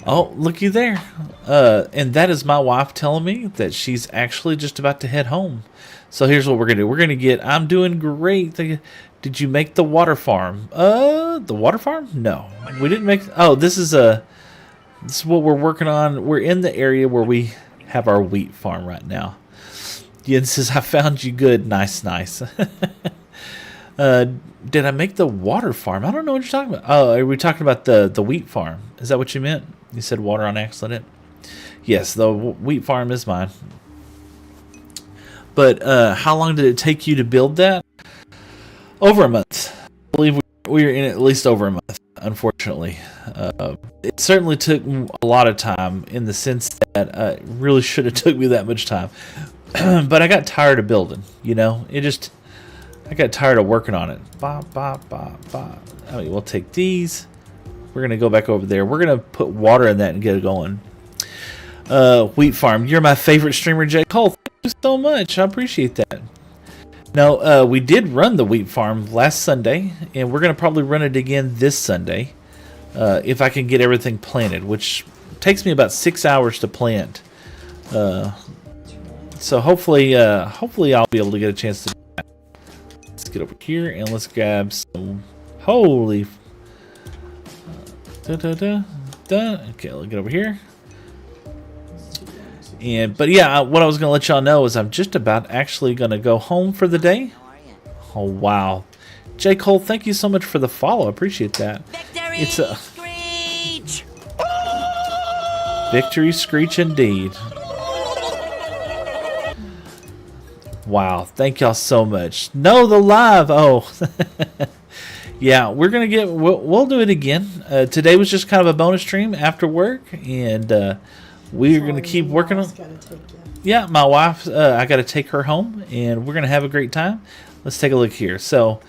Oh, looky there. And that is my wife telling me that she's actually just about to head home. So here's what we're going to do. We're going to get, I'm doing great. Did you make the water farm? The water farm? No. We didn't make, this is what we're working on. We're in the area where we have our wheat farm right now. Yen says, I found you good. Nice, nice. Did I make the water farm? I don't know what you're talking about. Oh, are we talking about the wheat farm? Is that what you meant? You said water on accident? Yes, the wheat farm is mine. But how long did it take you to build that? Over a month. I believe we were in at least over a month, unfortunately. It certainly took a lot of time in the sense that it really should have took me that much time. But I got tired of building, I got tired of working on it. Bop, bop, bop, bop. We'll take these. We're going to go back over there. We're going to put water in that and get it going. Wheat farm. You're my favorite streamer, J. Cole. Thank you so much. I appreciate that. Now, we did run the wheat farm last Sunday, and we're going to probably run it again this Sunday if I can get everything planted, which takes me about 6 hours to plant. So hopefully I'll be able to get a chance to do that. Let's get over here and let's grab some. Holy. Okay, let's get over here. But yeah, what I was going to let y'all know is I'm just about actually going to go home for the day. Oh, wow. J. Cole, thank you so much for the follow. I appreciate that. Victory It's a screech! victory screech indeed. Wow, thank y'all so much. No, the live. Oh, yeah, we're gonna we'll do it again. Today was just kind of a bonus stream after work, and we're gonna keep working on. Yeah, my wife. I got to take her home, and we're gonna have a great time. Let's take a look here. So,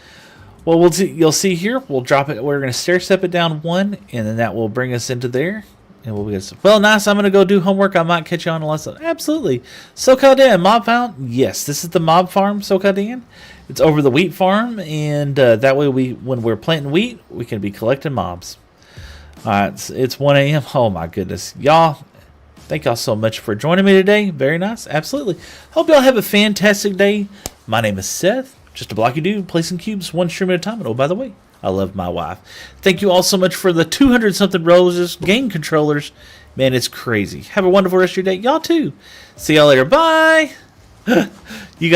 what you'll see here, we'll drop it. We're gonna stair step it down 1, and then that will bring us into there. And we'll get some. Well, nice. I'm going to go do homework. I might catch you on a lesson. Absolutely. SoCalDan, mob found. Yes, this is the mob farm, SoCalDan. It's over the wheat farm. And that way, when we're planting wheat, we can be collecting mobs. Alright, it's 1 a.m. Oh my goodness. Y'all, thank y'all so much for joining me today. Very nice. Absolutely. Hope y'all have a fantastic day. My name is Seth. Just a blocky dude, placing cubes one stream at a time. And oh, by the way, I love my wife. Thank you all so much for the 200-something roses, game controllers. Man, it's crazy. Have a wonderful rest of your day. Y'all too. See y'all later. Bye.